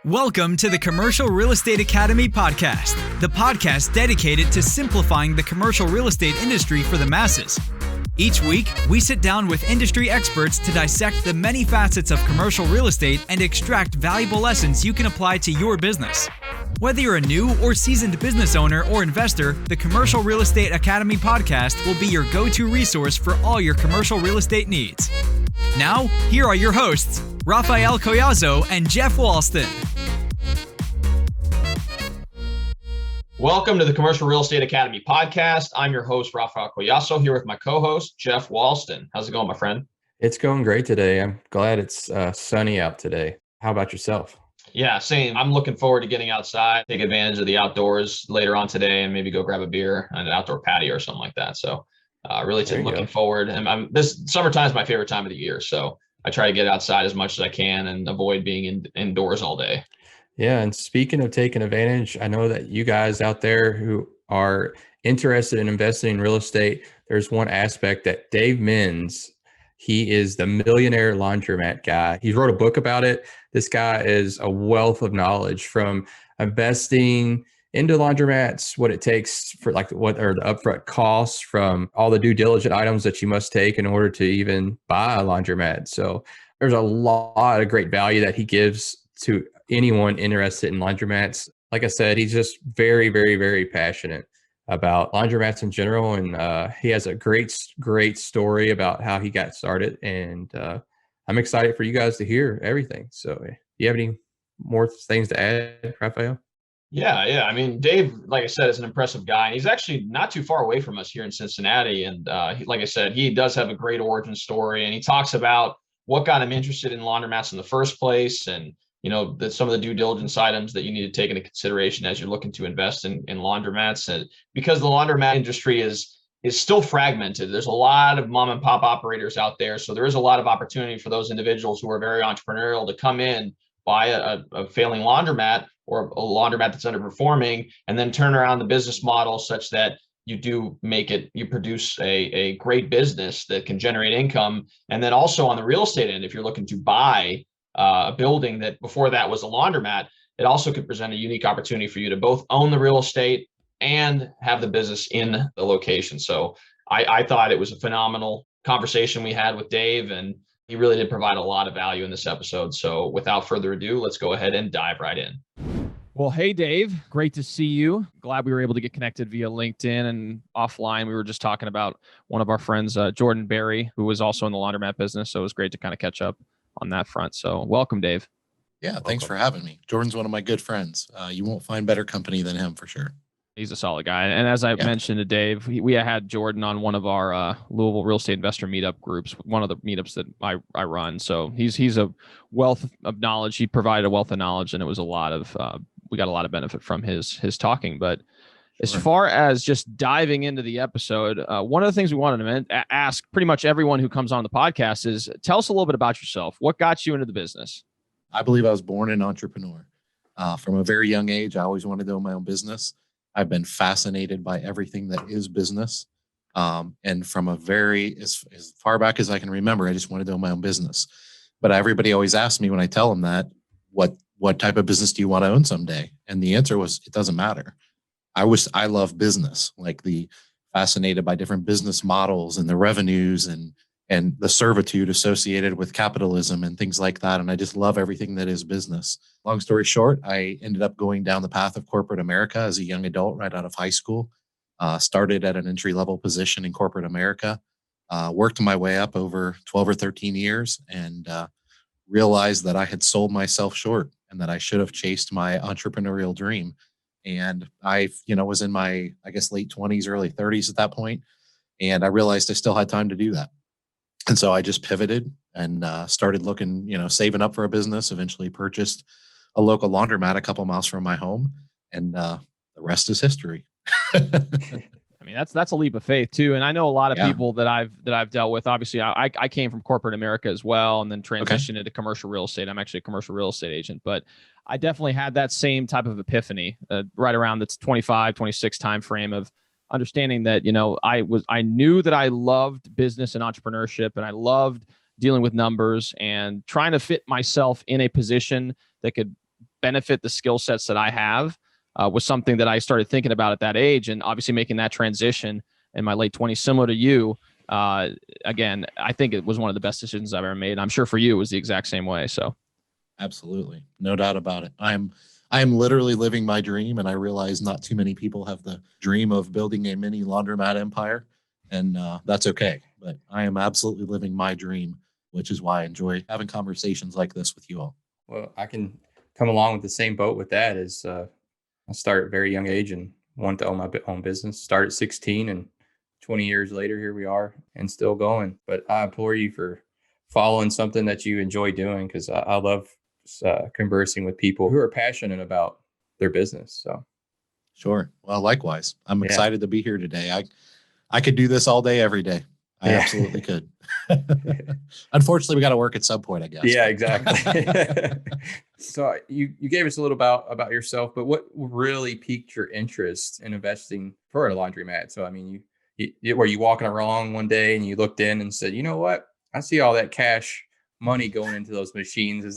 Welcome to the Commercial Real Estate Academy podcast, the podcast dedicated to simplifying the commercial real estate industry for the masses. Each week, we sit down with industry experts to dissect the many facets of commercial real estate and extract valuable lessons you can apply to your business. Whether you're a new or seasoned business owner or investor, the Commercial Real Estate Academy podcast will be your go-to resource for all your commercial real estate needs. Now, here are your hosts, Raphael Collazo and Jeff Walston. Welcome to the Commercial Real Estate Academy podcast. I'm your host, Raphael Collazo, here with my co-host, Jeff Walston. How's it going, my friend? It's going great today. I'm glad it's sunny out today. How about yourself? Yeah, same. I'm looking forward to getting outside, take advantage of the outdoors later on today, and maybe go grab a beer on an outdoor patio or something like that. So really looking forward. And this summertime is my favorite time of the year. So I try to get outside as much as I can and avoid being indoors all day. Yeah. And speaking of taking advantage, I know that you guys out there who are interested in investing in real estate, there's one aspect that Dave Menz, he is the Millionaire Laundromat guy. He wrote a book about it. This guy is a wealth of knowledge from investing into laundromats, what it takes for what are the upfront costs from all the due diligence items that you must take in order to even buy a laundromat. So there's a lot of great value that he gives to anyone interested in laundromats. Like I said, he's just very, very, very passionate about laundromats in general. And he has a great story about how he got started. And I'm excited for you guys to hear everything. So do you have any more things to add, Raphael? Yeah. I mean, Dave, like I said, is an impressive guy. And he's actually not too far away from us here in Cincinnati. And like I said, he does have a great origin story. And he talks about what got him interested in laundromats in the first place. And some of the due diligence items that you need to take into consideration as you're looking to invest in laundromats. And because the laundromat industry is still fragmented, there's a lot of mom and pop operators out there. So there is a lot of opportunity for those individuals who are very entrepreneurial to come in, buy a failing laundromat or a laundromat that's underperforming, and then turn around the business model such that you produce a great business that can generate income. And then also on the real estate end, if you're looking to buy a building that before that was a laundromat, it also could present a unique opportunity for you to both own the real estate and have the business in the location. So I thought it was a phenomenal conversation we had with Dave, and he really did provide a lot of value in this episode. So without further ado, let's go ahead and dive right in. Well, hey, Dave, great to see you. Glad we were able to get connected via LinkedIn and offline. We were just talking about one of our friends, Jordan Berry, who was also in the laundromat business. So it was great to kind of catch up on that front. So welcome, Dave. Yeah, thanks for having me. Jordan's one of my good friends. You won't find better company than him for sure. He's a solid guy. And as I mentioned to Dave, we had Jordan on one of our Louisville real estate investor meetup groups, one of the meetups that I run. So he's a wealth of knowledge. He provided a wealth of knowledge, and it was we got a lot of benefit from his talking. But as far as just diving into the episode, one of the things we wanted to ask pretty much everyone who comes on the podcast is, tell us a little bit about yourself. What got you into the business? I believe I was born an entrepreneur. From a very young age, I always wanted to own my own business. I've been fascinated by everything that is business. And from as far back as I can remember, I just wanted to own my own business. But everybody always asks me when I tell them that, what type of business do you want to own someday? And the answer was, it doesn't matter. I love business, fascinated by different business models and the revenues and the servitude associated with capitalism and things like that. And I just love everything that is business. Long story short, I ended up going down the path of corporate America as a young adult right out of high school. Started at an entry-level position in corporate America, worked my way up over 12 or 13 years, and realized that I had sold myself short and that I should have chased my entrepreneurial dream. And I, was in my, late 20s, early 30s at that point. And I realized I still had time to do that. And so I just pivoted and started looking, saving up for a business, eventually purchased a local laundromat a couple miles from my home. And the rest is history. I mean, that's a leap of faith too. And I know a lot of people that I've dealt with. Obviously, I came from corporate America as well, and then transitioned into commercial real estate. I'm actually a commercial real estate agent, but I definitely had that same type of epiphany right around the 25, 26 timeframe of understanding that, I knew that I loved business and entrepreneurship, and I loved dealing with numbers and trying to fit myself in a position that could benefit the skill sets that I have was something that I started thinking about at that age. And obviously making that transition in my late 20s, similar to you, again, I think it was one of the best decisions I've ever made. I'm sure for you it was the exact same way. So absolutely. No doubt about it. I am literally living my dream, and I realize not too many people have the dream of building a mini laundromat empire, and that's okay. But I am absolutely living my dream, which is why I enjoy having conversations like this with you all. Well, I can come along with the same boat with that. As I started at a very young age and wanted to own my own business. Started at 16, and 20 years later, here we are and still going. But I implore you for following something that you enjoy doing, because I love conversing with people who are passionate about their business. So, sure. Well, likewise, I'm excited to be here today. I could do this all day, every day. I absolutely could. Unfortunately, we got to work at some point, I guess. Yeah, exactly. So you gave us a little about yourself, but what really piqued your interest in investing for a laundromat? So, I mean, you were you walking around one day and you looked in and said, you know what? I see all that cash money going into those machines. Is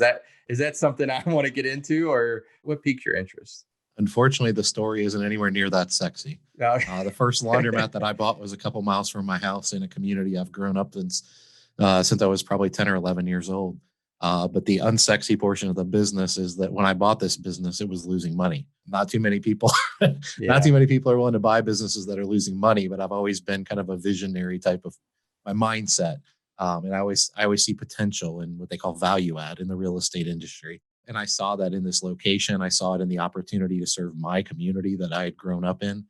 that something I want to get into, or what piqued your interest? Unfortunately, the story isn't anywhere near that sexy. No. The first laundromat that I bought was a couple miles from my house in a community I've grown up in since I was probably 10 or 11 years old. But the unsexy portion of the business is that when I bought this business, it was losing money. Not too many people, not too many people are willing to buy businesses that are losing money, but I've always been kind of a visionary type of my mindset. And I always see potential in what they call value add in the real estate industry. And I saw that in this location. I saw it in the opportunity to serve my community that I had grown up in.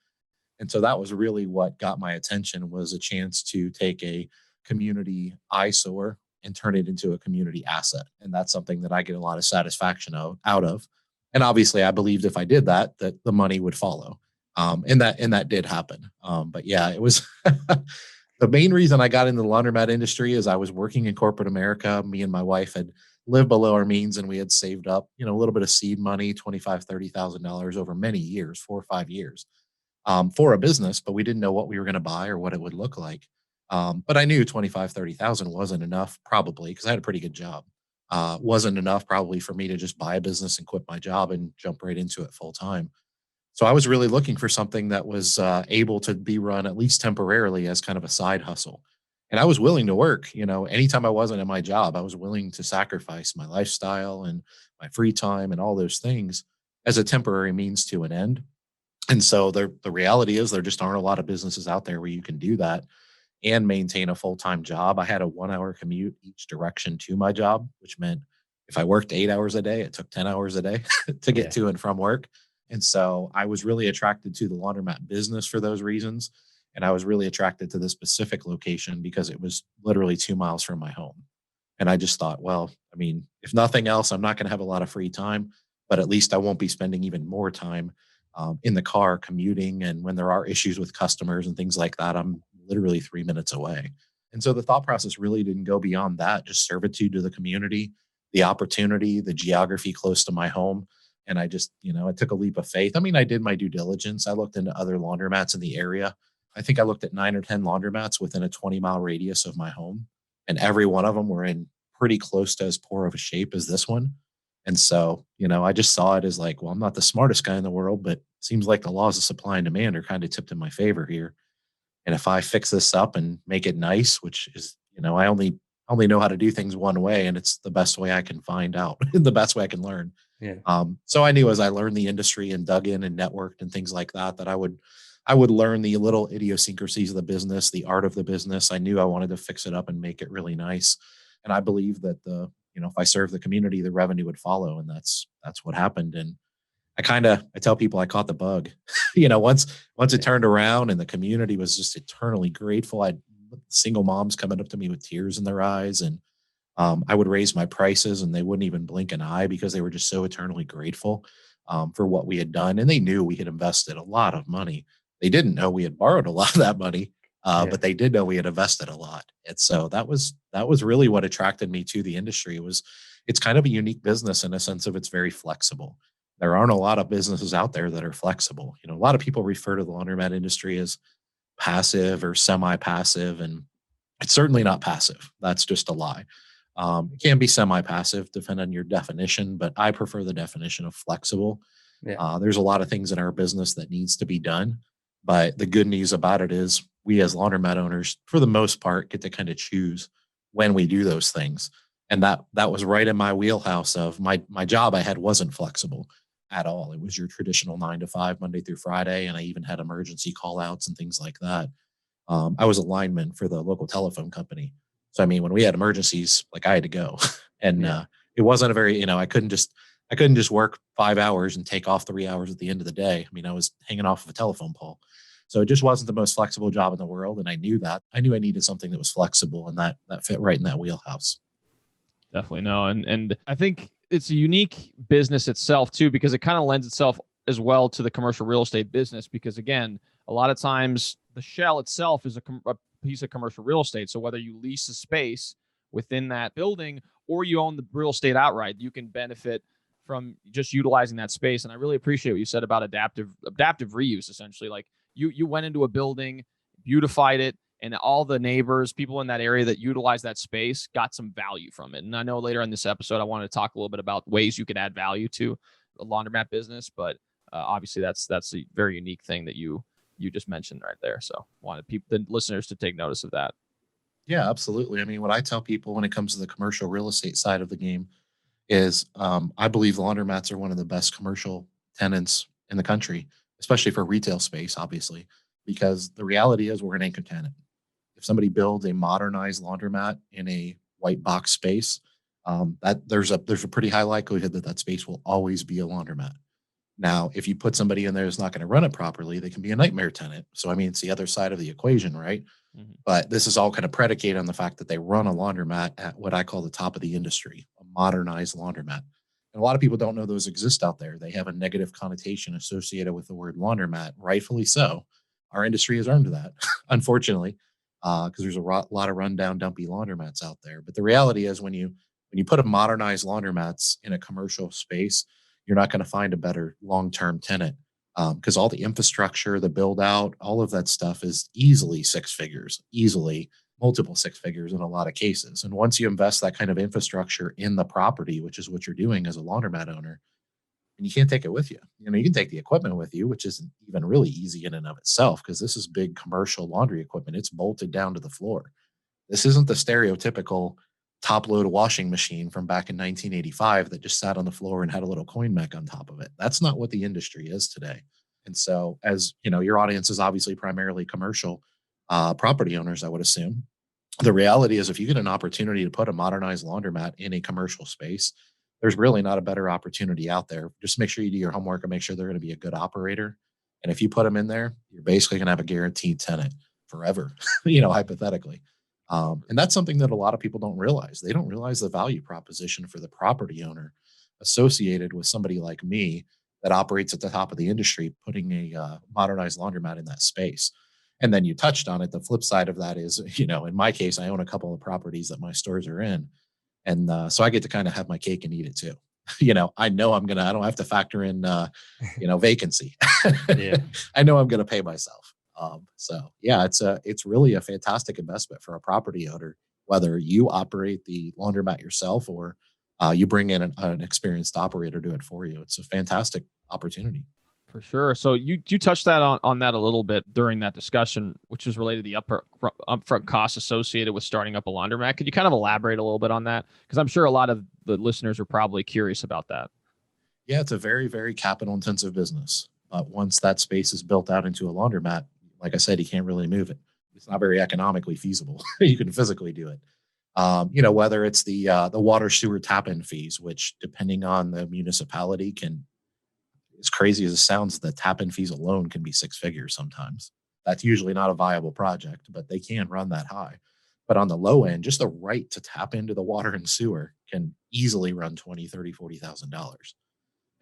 And so that was really what got my attention, was a chance to take a community eyesore and turn it into a community asset. And that's something that I get a lot of satisfaction out of. And obviously I believed if I did that the money would follow. And that did happen. But yeah, it was the main reason I got into the laundromat industry is I was working in corporate America. Me and my wife had lived below our means, and we had saved up, a little bit of seed money, $25,000, $30,000 over many years, 4 or 5 years, for a business, but we didn't know what we were going to buy or what it would look like. But I knew 25, 30,000 wasn't enough, probably, because I had a pretty good job. Wasn't enough probably for me to just buy a business and quit my job and jump right into it full time. So I was really looking for something that was able to be run at least temporarily as kind of a side hustle. And I was willing to work, anytime I wasn't at my job, I was willing to sacrifice my lifestyle and my free time and all those things as a temporary means to an end. And so the reality is there just aren't a lot of businesses out there where you can do that and maintain a full-time job. I had a 1-hour commute each direction to my job, which meant if I worked 8 hours a day, it took 10 hours a day to get to and from work. And so I was really attracted to the laundromat business for those reasons. And I was really attracted to this specific location because it was literally 2 miles from my home. And I just thought, well, I mean, if nothing else, I'm not going to have a lot of free time, but at least I won't be spending even more time in the car commuting. And when there are issues with customers and things like that, I'm literally 3 minutes away. And so the thought process really didn't go beyond that, just servitude to the community, the opportunity, the geography close to my home. And I just, I took a leap of faith. I mean, I did my due diligence. I looked into other laundromats in the area. I think I looked at 9 or 10 laundromats within a 20-mile radius of my home. And every one of them were in pretty close to as poor of a shape as this one. And so, I just saw it as like, well, I'm not the smartest guy in the world, but it seems like the laws of supply and demand are kind of tipped in my favor here. And if I fix this up and make it nice, which is, I only know how to do things one way, and it's the best way I can find out, the best way I can learn. Yeah. So I knew as I learned the industry and dug in and networked and things like that, that I would learn the little idiosyncrasies of the business, the art of the business. I knew I wanted to fix it up and make it really nice. And I believe that if I serve the community, the revenue would follow. And that's what happened. And I tell people I caught the bug, once it turned around and the community was just eternally grateful. I had single moms coming up to me with tears in their eyes, and I would raise my prices and they wouldn't even blink an eye because they were just so eternally grateful for what we had done. And they knew we had invested a lot of money. They didn't know we had borrowed a lot of that money, but they did know we had invested a lot. And so that was really what attracted me to the industry. It's kind of a unique business in a sense of it's very flexible. There aren't a lot of businesses out there that are flexible. A lot of people refer to the laundromat industry as passive or semi-passive, and it's certainly not passive. That's just a lie. It can be semi-passive, depending on your definition, but I prefer the definition of flexible. Yeah. There's a lot of things in our business that needs to be done, but the good news about it is we as laundromat owners, for the most part, get to kind of choose when we do those things. And that was right in my wheelhouse of my job I had wasn't flexible at all. It was your traditional 9 to 5, Monday through Friday. And I even had emergency call outs and things like that. I was a lineman for the local telephone company. So, I mean, when we had emergencies, like I had to go and, it wasn't a very, I couldn't just work 5 hours and take off 3 hours at the end of the day. I mean, I was hanging off of a telephone pole. So it just wasn't the most flexible job in the world. And I knew that. I knew I needed something that was flexible, and that fit right in that wheelhouse. Definitely. No. And I think it's a unique business itself too, because it kind of lends itself as well to the commercial real estate business, because again, a lot of times the shell itself is a piece of commercial real estate. So whether you lease a space within that building or you own the real estate outright, you can benefit from just utilizing that space. And I really appreciate what you said about adaptive reuse. Essentially, like you went into a building, beautified it, and all the neighbors, people in that area that utilize that space got some value from it. And I know later in this episode, I want to talk a little bit about ways you could add value to the laundromat business, but obviously that's a very unique thing that you just mentioned right there. So wanted the listeners to take notice of that. Yeah, absolutely. I mean, what I tell people when it comes to the commercial real estate side of the game is I believe laundromats are one of the best commercial tenants in the country, especially for retail space, obviously, because the reality is we're an anchor tenant. If somebody builds a modernized laundromat in a white box space, that there's a pretty high likelihood that space will always be a laundromat. Now, if you put somebody in there that's not going to run it properly, they can be a nightmare tenant. So, I mean, it's the other side of the equation, right? Mm-hmm. But this is all kind of predicated on the fact that they run a laundromat at what I call the top of the industry, a modernized laundromat. And a lot of people don't know those exist out there. They have a negative connotation associated with the word laundromat, rightfully so. Our industry has earned that, unfortunately, because there's a lot of rundown, dumpy laundromats out there. But the reality is when you put a modernized laundromats in a commercial space, you're not going to find a better long-term tenant because all the infrastructure, the build out, all of that stuff is easily six figures, easily multiple six figures in a lot of cases. And once you invest that kind of infrastructure in the property, which is what you're doing as a laundromat owner, and you can't take it with you. You can take the equipment with you, which isn't even really easy in and of itself because this is big commercial laundry equipment. It's bolted down to the floor. This isn't the stereotypical top load washing machine from back in 1985 that just sat on the floor and had a little coin mech on top of it. That's not what the industry is today. And so, as your audience is obviously primarily commercial property owners, I would assume. The reality is if you get an opportunity to put a modernized laundromat in a commercial space, there's really not a better opportunity out there. Just make sure you do your homework and make sure they're going to be a good operator. And if you put them in there, you're basically going to have a guaranteed tenant forever, hypothetically. And that's something that a lot of people don't realize. They don't realize the value proposition for the property owner associated with somebody like me that operates at the top of the industry, putting a modernized laundromat in that space. And then you touched on it. The flip side of that is, in my case, I own a couple of properties that my stores are in. And so I get to kind of have my cake and eat it too. I know I don't have to factor in, vacancy. Yeah. I know I'm going to pay myself. So yeah, it's really a fantastic investment for a property owner, whether you operate the laundromat yourself or you bring in an experienced operator to do it for you. It's a fantastic opportunity. For sure. So you touched on that a little bit during that discussion, which is related to the upfront costs associated with starting up a laundromat. Could you kind of elaborate a little bit on that? Because I'm sure a lot of the listeners are probably curious about that. Yeah, it's a very, very capital intensive business. But once that space is built out into a laundromat, like I said, you can't really move it. It's not very economically feasible. You can physically do it. Whether it's the water sewer tap-in fees, which depending on the municipality can, as crazy as it sounds, the tap-in fees alone can be six figures sometimes. That's usually not a viable project, but they can run that high. But on the low end, just the right to tap into the water and sewer can easily run $20,000, $30,000, $40,000.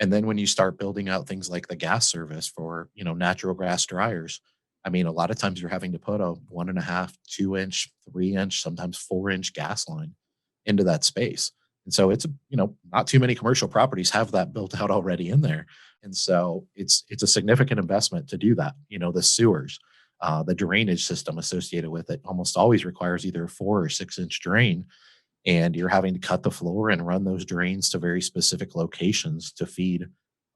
And then when you start building out things like the gas service for, natural gas dryers, I mean, a lot of times you're having to put a 1.5, 2-inch, 3-inch, sometimes 4-inch gas line into that space. And so it's, not too many commercial properties have that built out already in there. And so it's a significant investment to do that. The sewers, the drainage system associated with it almost always requires either a 4 or 6-inch drain. and you're having to cut the floor and run those drains to very specific locations to feed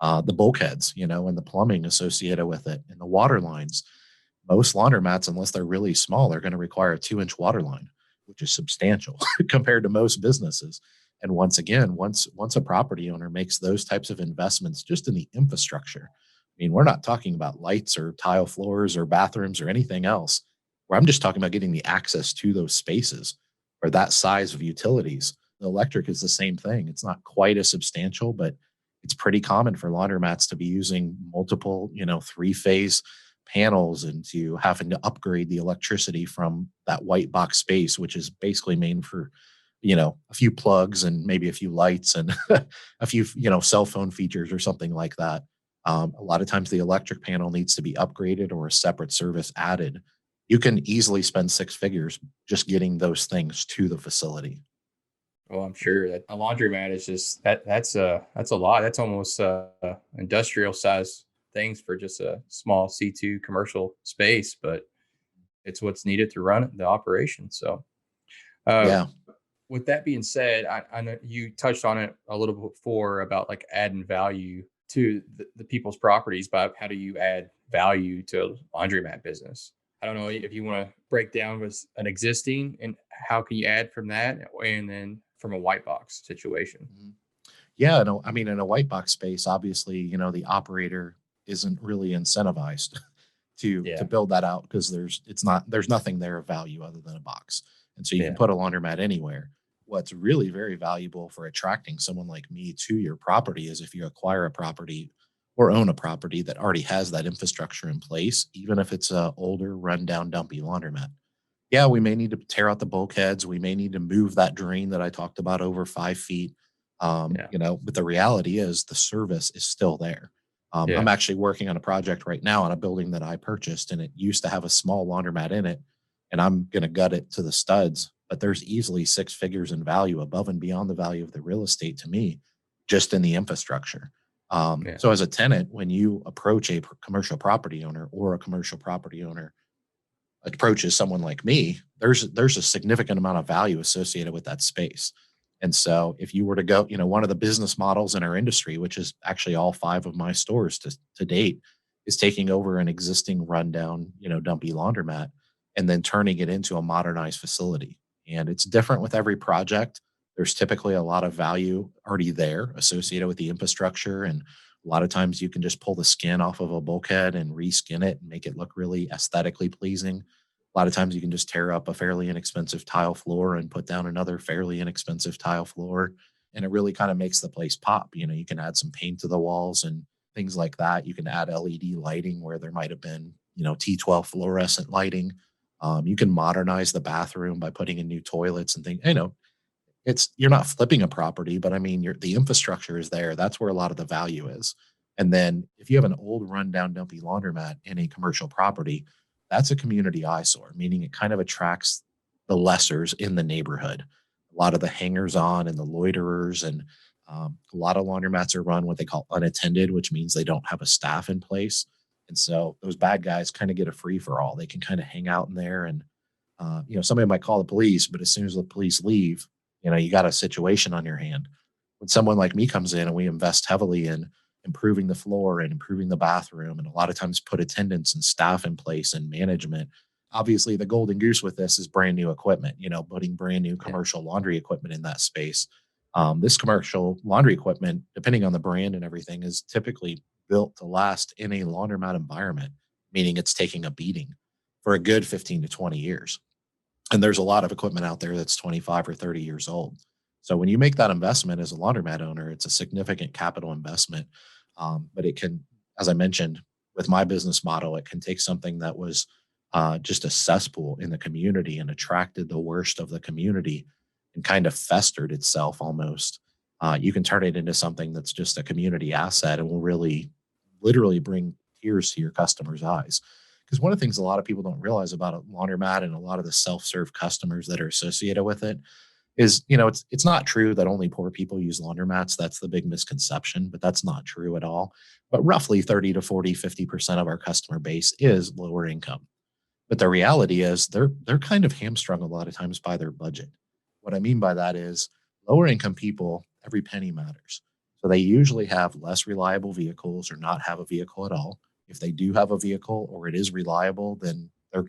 the bulkheads, and the plumbing associated with it and the water lines. Most laundromats, unless they're really small, are going to require a 2-inch water line, which is substantial compared to most businesses. And once again, once a property owner makes those types of investments just in the infrastructure, I mean, we're not talking about lights or tile floors or bathrooms or anything else, where I'm just talking about getting the access to those spaces or that size of utilities. The electric is the same thing. It's not quite as substantial, but it's pretty common for laundromats to be using multiple, 3-phase panels and to having to upgrade the electricity from that white box space, which is basically made for, a few plugs and maybe a few lights and a few, cell phone features or something like that. A lot of times the electric panel needs to be upgraded or a separate service added. You can easily spend 6 figures just getting those things to the facility. Well, I'm sure that a laundromat is just that's a lot. That's almost industrial size things for just a small C2 commercial space, but it's what's needed to run the operation. So, Yeah. With that being said, I know you touched on it a little bit before about like adding value to the people's properties, but how do you add value to a laundromat business? I don't know if you want to break down with an existing and how can you add from that, and then from a white box situation. Yeah, no, I mean, in a white box space, obviously, the operator isn't really incentivized to build that out because there's nothing there of value other than a box. And so you can put a laundromat anywhere. What's really very valuable for attracting someone like me to your property is if you acquire a property or own a property that already has that infrastructure in place, even if it's a older, rundown, dumpy laundromat. Yeah, we may need to tear out the bulkheads. We may need to move that drain that I talked about over 5 feet. But the reality is the service is still there. I'm actually working on a project right now on a building that I purchased, and it used to have a small laundromat in it, and I'm going to gut it to the studs. But there's easily 6 figures in value above and beyond the value of the real estate to me, just in the infrastructure. So as a tenant, when you approach a commercial property owner or a commercial property owner approaches someone like me, there's a significant amount of value associated with that space. And so if you were to go, one of the business models in our industry, which is actually all 5 of my stores to date, is taking over an existing rundown, dumpy laundromat and then turning it into a modernized facility. And it's different with every project. There's typically a lot of value already there associated with the infrastructure. And a lot of times you can just pull the skin off of a bulkhead and reskin it and make it look really aesthetically pleasing. A lot of times you can just tear up a fairly inexpensive tile floor and put down another fairly inexpensive tile floor. And it really kind of makes the place pop. You can add some paint to the walls and things like that. You can add LED lighting where there might have been, T12 fluorescent lighting. You can modernize the bathroom by putting in new toilets and things. You're not flipping a property, but I mean, the infrastructure is there. That's where a lot of the value is. And then if you have an old rundown dumpy laundromat in a commercial property, that's a community eyesore, meaning it kind of attracts the lessers in the neighborhood. A lot of the hangers on and the loiterers, and a lot of laundromats are run what they call unattended, which means they don't have a staff in place. And so those bad guys kind of get a free for all. They can kind of hang out in there and, somebody might call the police, but as soon as the police leave, you got a situation on your hand. When someone like me comes in and we invest heavily in improving the floor and improving the bathroom, and a lot of times put attendants and staff in place and management. Obviously, the golden goose with this is brand new equipment, putting brand new commercial laundry equipment in that space. This commercial laundry equipment, depending on the brand and everything, is typically built to last in a laundromat environment, meaning it's taking a beating for a good 15 to 20 years. And there's a lot of equipment out there that's 25 or 30 years old. So when you make that investment as a laundromat owner, it's a significant capital investment. But it can, as I mentioned, with my business model, it can take something that was just a cesspool in the community and attracted the worst of the community and kind of festered itself almost. You can turn it into something that's just a community asset and will really literally bring tears to your customers' eyes. Because one of the things a lot of people don't realize about a laundromat and a lot of the self-serve customers that are associated with it is, it's not true that only poor people use laundromats. That's the big misconception, but that's not true at all. But roughly 30 to 40, 50% of our customer base is lower income. But the reality is they're kind of hamstrung a lot of times by their budget. What I mean by that is lower income people, every penny matters. So they usually have less reliable vehicles or not have a vehicle at all. If they do have a vehicle or it is reliable, then their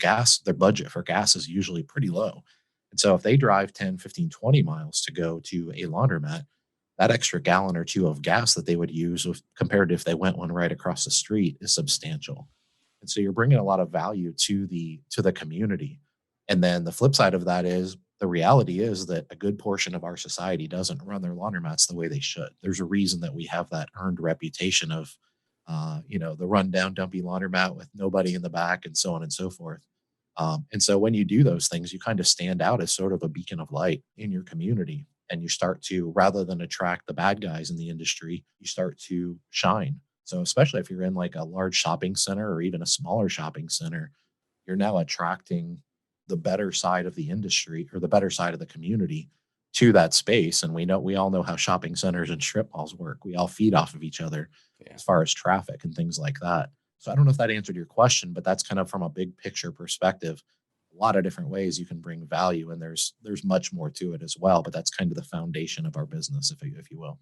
budget for gas is usually pretty low. And so if they drive 10, 15, 20 miles to go to a laundromat, that extra gallon or two of gas that they would use compared to if they went one right across the street is substantial. And so you're bringing a lot of value to the community. And then the flip side of that is the reality is that a good portion of our society doesn't run their laundromats the way they should. There's a reason that we have that earned reputation of, the rundown, dumpy laundromat with nobody in the back and so on and so forth. And so when you do those things, you kind of stand out as sort of a beacon of light in your community. And you start to, rather than attract the bad guys in the industry, you start to shine. So especially if you're in like a large shopping center or even a smaller shopping center, you're now attracting the better side of the industry or the better side of the community to that space. And we all know how shopping centers and strip malls work. We all feed off of each other as far as traffic and things like that. So I don't know if that answered your question, but that's kind of from a big picture perspective. A lot of different ways you can bring value, and there's much more to it as well. But that's kind of the foundation of our business, if you will.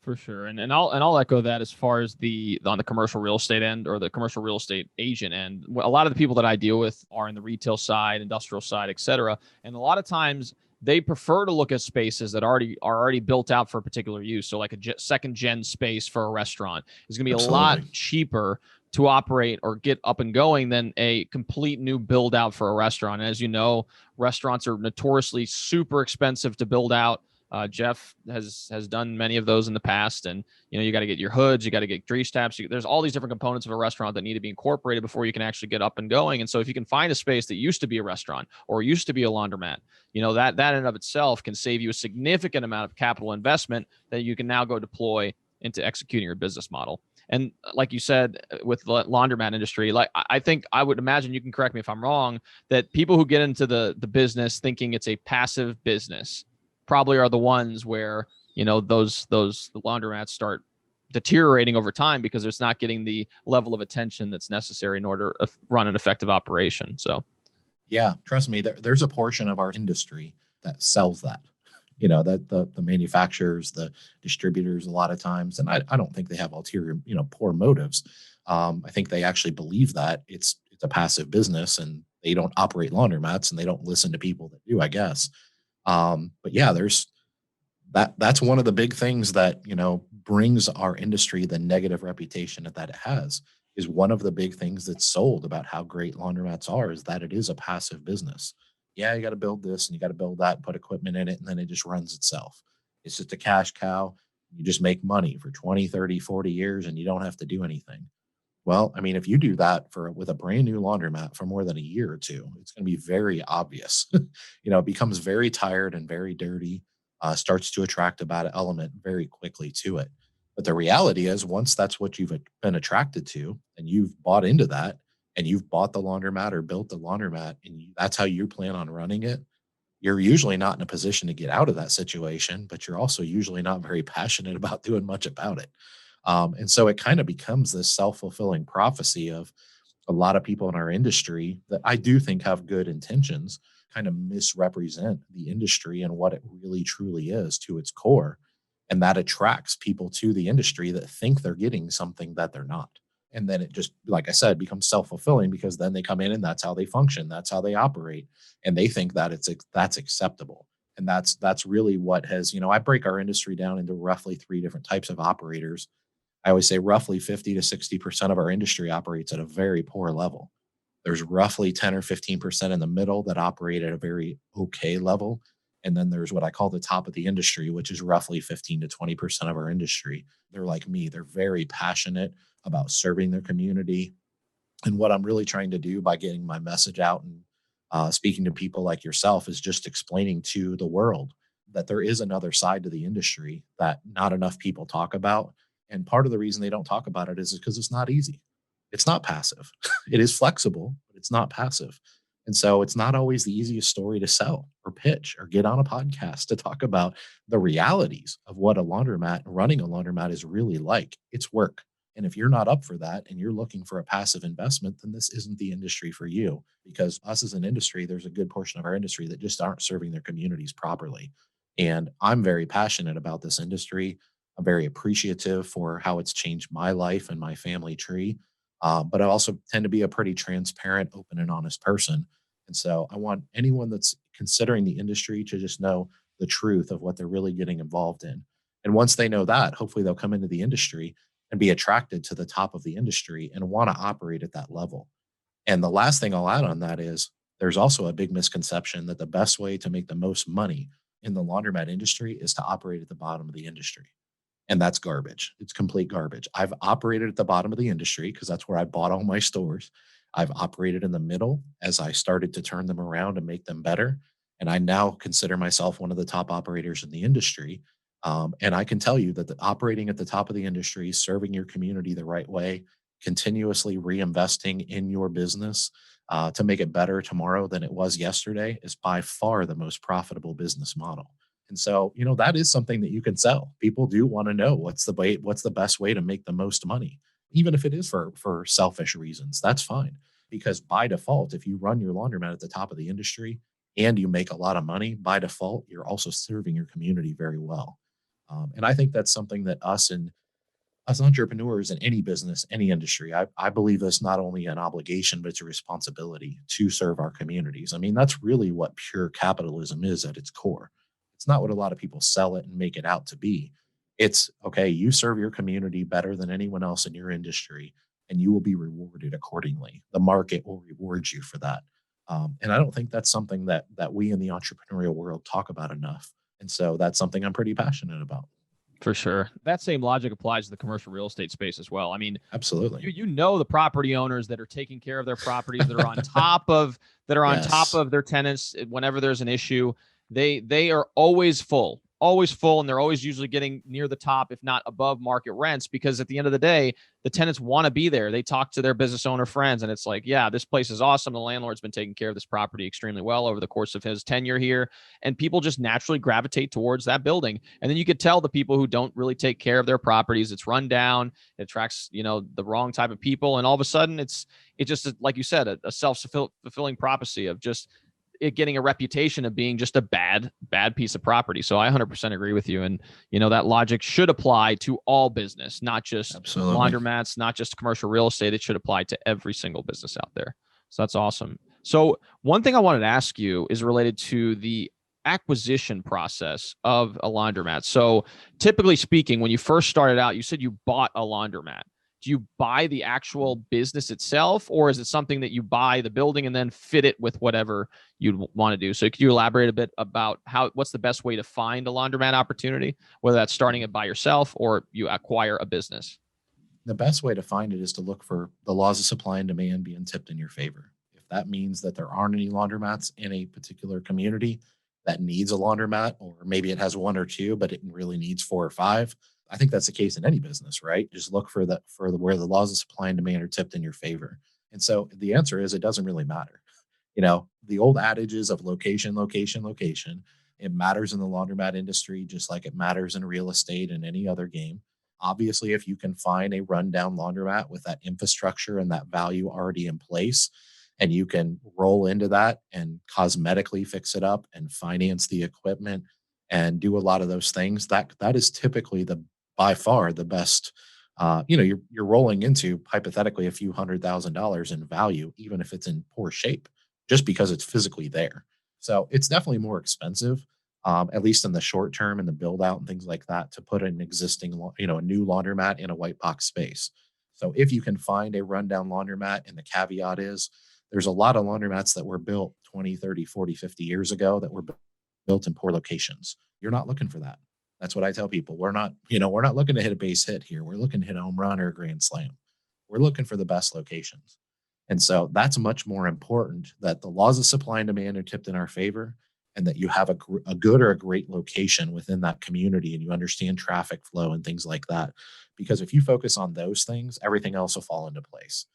For sure. And I'll echo that as far as on the commercial real estate end or the commercial real estate agent end. A lot of the people that I deal with are in the retail side, industrial side, et cetera. And a lot of times they prefer to look at spaces that are already built out for a particular use. So like a second gen space for a restaurant is going to be a lot cheaper to operate or get up and going than a complete new build out for a restaurant. And as you know, restaurants are notoriously super expensive to build out. Jeff has done many of those in the past, and you got to get your hoods, you got to get grease traps. There's all these different components of a restaurant that need to be incorporated before you can actually get up and going. And so if you can find a space that used to be a restaurant or used to be a laundromat, that in and of itself can save you a significant amount of capital investment that you can now go deploy into executing your business model. And like you said, with the laundromat industry, like I would imagine, you can correct me if I'm wrong, that people who get into the business thinking it's a passive business probably are the ones where, the laundromats start deteriorating over time because it's not getting the level of attention that's necessary in order to run an effective operation. So, yeah, trust me, there's a portion of our industry that sells that. That the manufacturers, the distributors, a lot of times, and I don't think they have ulterior, poor motives. I think they actually believe that it's a passive business and they don't operate laundromats and they don't listen to people that do, I guess. But yeah, that's one of the big things that, brings our industry the negative reputation that it has. Is one of the big things that's sold about how great laundromats are is that it is a passive business. Yeah, you got to build this and you got to build that and put equipment in it, and then it just runs itself. It's just a cash cow. You just make money for 20, 30, 40 years and you don't have to do anything. Well, I mean, if you do that with a brand new laundromat for more than a year or two, it's going to be very obvious. It becomes very tired and very dirty, starts to attract a bad element very quickly to it. But the reality is, once that's what you've been attracted to and you've bought into that and you've bought the laundromat or built the laundromat and that's how you plan on running it, you're usually not in a position to get out of that situation, but you're also usually not very passionate about doing much about it. And so it kind of becomes this self-fulfilling prophecy of a lot of people in our industry that I do think have good intentions kind of misrepresent the industry and what it really truly is to its core. And that attracts people to the industry that think they're getting something that they're not. And then it just, like I said, becomes self-fulfilling because then they come in and that's how they function. That's how they operate. And they think that that's acceptable. And that's really what has, I break our industry down into roughly 3 different types of operators. I always say roughly 50 to 60% of our industry operates at a very poor level. There's roughly 10 or 15% in the middle that operate at a very okay level. And then there's what I call the top of the industry, which is roughly 15 to 20% of our industry. They're like me. They're very passionate about serving their community. And what I'm really trying to do by getting my message out and speaking to people like yourself is just explaining to the world that there is another side to the industry that not enough people talk about. And part of the reason they don't talk about it is because it's not easy. It's not passive. It is flexible, but it's not passive. And so it's not always the easiest story to sell or pitch or get on a podcast to talk about the realities of what running a laundromat is really like. It's work. And if you're not up for that and you're looking for a passive investment, then this isn't the industry for you, because us as an industry, there's a good portion of our industry that just aren't serving their communities properly. And I'm very passionate about this industry. I'm very appreciative for how it's changed my life and my family tree. But I also tend to be a pretty transparent, open, and honest person. And so I want anyone that's considering the industry to just know the truth of what they're really getting involved in. And once they know that, hopefully they'll come into the industry and be attracted to the top of the industry and want to operate at that level. And the last thing I'll add on that is there's also a big misconception that the best way to make the most money in the laundromat industry is to operate at the bottom of the industry. And that's garbage. It's complete garbage. I've operated at the bottom of the industry because that's where I bought all my stores. I've operated in the middle as I started to turn them around and make them better. And I now consider myself one of the top operators in the industry. And I can tell you that operating at the top of the industry, serving your community the right way, continuously reinvesting in your business to make it better tomorrow than it was yesterday is by far the most profitable business model. And so, that is something that you can sell. People do want to know what's the best way to make the most money, even if it is for selfish reasons. That's fine. Because by default, if you run your laundromat at the top of the industry and you make a lot of money, by default, you're also serving your community very well. And I think that's something that us entrepreneurs in any business, any industry, I believe it's not only an obligation, but it's a responsibility to serve our communities. I mean, that's really what pure capitalism is at its core. It's not what a lot of people sell it and make it out to be. It's okay, you serve your community better than anyone else in your industry, and you will be rewarded accordingly. The market will reward you for that. And I don't think that's something that we in the entrepreneurial world talk about enough. And so that's something I'm pretty passionate about. For sure. That same logic applies to the commercial real estate space as well. I mean, absolutely. You know the property owners that are taking care of their properties, that are on top of top of their tenants whenever there's an issue. They are always full, and they're always usually getting near the top, if not above market rents, because at the end of the day, the tenants want to be there. They talk to their business owner friends, and it's like, yeah, this place is awesome. The landlord's been taking care of this property extremely well over the course of his tenure here, and people just naturally gravitate towards that building. And then you could tell the people who don't really take care of their properties, it's run down, it attracts, the wrong type of people, and all of a sudden it's just, like you said, a self-fulfilling prophecy of just it getting a reputation of being just a bad piece of property. So I 100% agree with you. And, that logic should apply to all business, not just Absolutely. Laundromats, not just commercial real estate. It should apply to every single business out there. So that's awesome. So one thing I wanted to ask you is related to the acquisition process of a laundromat. So typically speaking, when you first started out, you said you bought a laundromat. Do you buy the actual business itself, or is it something that you buy the building and then fit it with whatever you'd want to do? So could you elaborate a bit about what's the best way to find a laundromat opportunity, whether that's starting it by yourself or you acquire a business? The best way to find it is to look for the laws of supply and demand being tipped in your favor. If that means that there aren't any laundromats in a particular community that needs a laundromat, or maybe it has one or two, but it really needs 4 or 5, I think that's the case in any business, right? Just look for where the laws of supply and demand are tipped in your favor. And so the answer is it doesn't really matter. The old adages of location, location, location, it matters in the laundromat industry, just like it matters in real estate and any other game. Obviously, if you can find a rundown laundromat with that infrastructure and that value already in place, and you can roll into that and cosmetically fix it up and finance the equipment and do a lot of those things, that is typically by far the best. You're rolling into hypothetically a few $100,000 in value, even if it's in poor shape, just because it's physically there. So it's definitely more expensive, at least in the short term and the build out and things like that, to put an existing, a new laundromat in a white box space. So if you can find a rundown laundromat, and the caveat is there's a lot of laundromats that were built 20, 30, 40, 50 years ago that were built in poor locations. You're not looking for that. That's what I tell people. We're not looking to hit a base hit here. We're looking to hit a home run or a grand slam. We're looking for the best locations. And so that's much more important, that the laws of supply and demand are tipped in our favor, and that you have a good or a great location within that community, and you understand traffic flow and things like that. Because if you focus on those things, everything else will fall into place.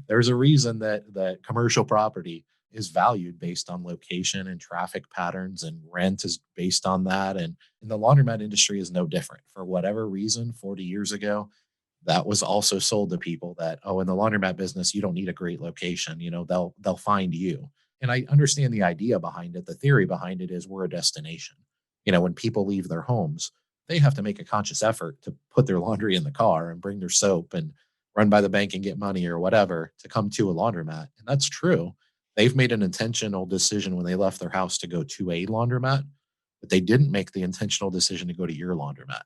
There's a reason that commercial property is valued based on location and traffic patterns, and rent is based on that. And the laundromat industry is no different. For whatever reason, 40 years ago, that was also sold to people that, oh, in the laundromat business, you don't need a great location. They'll find you. And I understand the idea behind it. The theory behind it is we're a destination. When people leave their homes, they have to make a conscious effort to put their laundry in the car and bring their soap and run by the bank and get money or whatever to come to a laundromat. And that's true. They've made an intentional decision when they left their house to go to a laundromat, but they didn't make the intentional decision to go to your laundromat.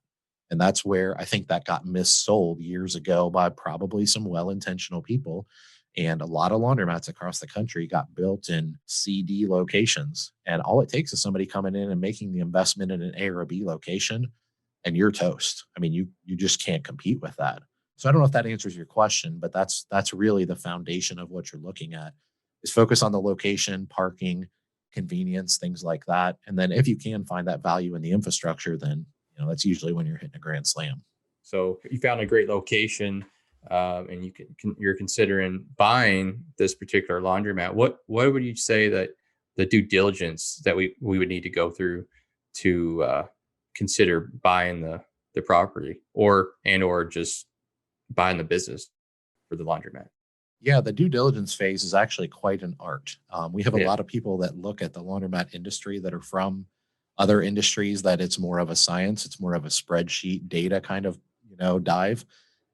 And that's where I think that got missold years ago by probably some well-intentional people. And a lot of laundromats across the country got built in CD locations. And all it takes is somebody coming in and making the investment in an A or a B location, and you're toast. I mean, you just can't compete with that. So I don't know if that answers your question, but that's really the foundation of what you're looking at, is focus on the location, parking, convenience, things like that. And then if you can find that value in the infrastructure, then that's usually when you're hitting a grand slam. So you found a great location, and you're considering buying this particular laundromat. What would you say that the due diligence that we would need to go through to consider buying the property or just buying the business for the laundromat? Yeah, the due diligence phase is actually quite an art. We have a lot of people that look at the laundromat industry that are from other industries, that it's more of a science, it's more of a spreadsheet data kind of, dive.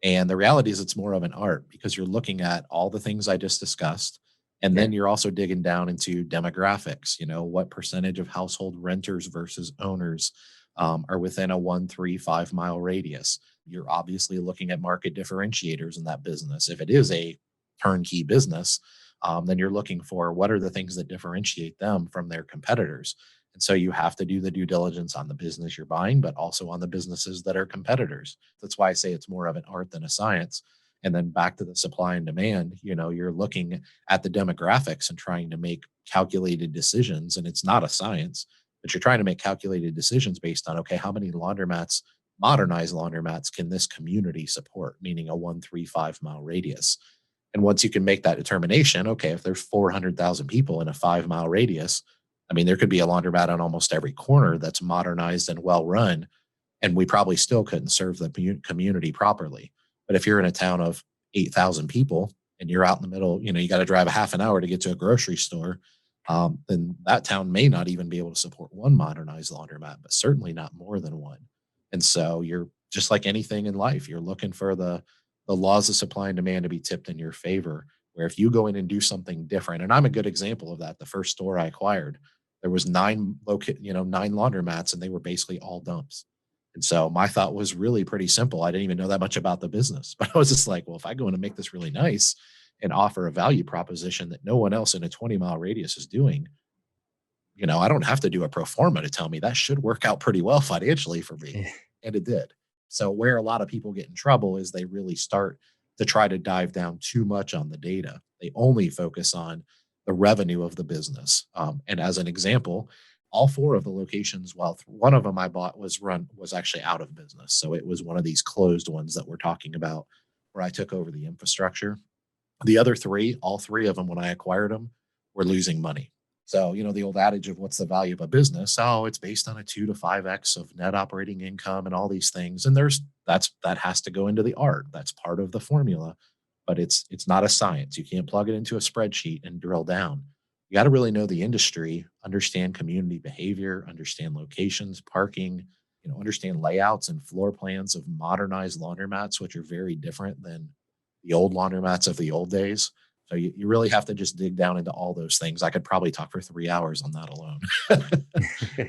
And the reality is it's more of an art, because you're looking at all the things I just discussed. And then you're also digging down into demographics, what percentage of household renters versus owners are within a 1, 3, 5 mile radius. You're obviously looking at market differentiators in that business. If it is a turnkey business, then you're looking for what are the things that differentiate them from their competitors. And so you have to do the due diligence on the business you're buying, but also on the businesses that are competitors. That's why I say it's more of an art than a science. And then back to the supply and demand, you're looking at the demographics and trying to make calculated decisions. And it's not a science, but you're trying to make calculated decisions based on, okay, how many laundromats, modernized laundromats, can this community support, meaning a 1, 3, 5 mile radius. And once you can make that determination, okay, if there's 400,000 people in a 5 mile radius, I mean, there could be a laundromat on almost every corner that's modernized and well run, and we probably still couldn't serve the community properly. But if you're in a town of 8,000 people and you're out in the middle, you got to drive a half an hour to get to a grocery store, then that town may not even be able to support one modernized laundromat, but certainly not more than one. And so you're just like anything in life, you're looking for the laws of supply and demand to be tipped in your favor, where if you go in and do something different, and I'm a good example of that. The first store I acquired, there was 9 laundromats, and they were basically all dumps. And so my thought was really pretty simple. I didn't even know that much about the business, but I was just like, well, if I go in and make this really nice and offer a value proposition that no one else in a 20 mile radius is doing, I don't have to do a pro forma to tell me that should work out pretty well financially for me. And it did. So where a lot of people get in trouble is they really start to try to dive down too much on the data. They only focus on the revenue of the business. And as an example, all 4 of the locations, while one of them I bought was actually out of business. So it was one of these closed ones that we're talking about, where I took over the infrastructure. The other 3, all 3 of them, when I acquired them, were losing money. So, the old adage of what's the value of a business? Oh, it's based on a 2 to 5x of net operating income and all these things. And that has to go into the art. That's part of the formula, but it's not a science. You can't plug it into a spreadsheet and drill down. You got to really know the industry, understand community behavior, understand locations, parking, understand layouts and floor plans of modernized laundromats, which are very different than the old laundromats of the old days. So you really have to just dig down into all those things. I could probably talk for 3 hours on that alone,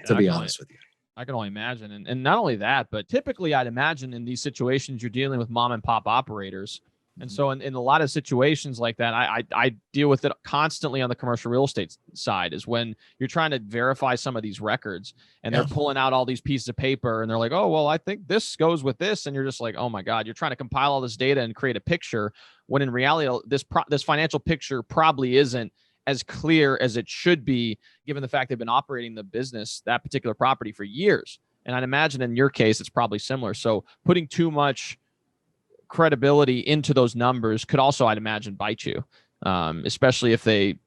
to be honest with you. I can only imagine. And not only that, but typically I'd imagine in these situations, you're dealing with mom and pop operators. And so in a lot of situations like that, I deal with it constantly on the commercial real estate side, is when you're trying to verify some of these records and they're pulling out all these pieces of paper and they're like, oh, well, I think this goes with this. And you're just like, oh my God, you're trying to compile all this data and create a picture, when in reality, this financial picture probably isn't as clear as it should be, given the fact they've been operating the business, that particular property, for years. And I'd imagine in your case, it's probably similar. So putting too much credibility into those numbers could also, I'd imagine, bite you, especially if they,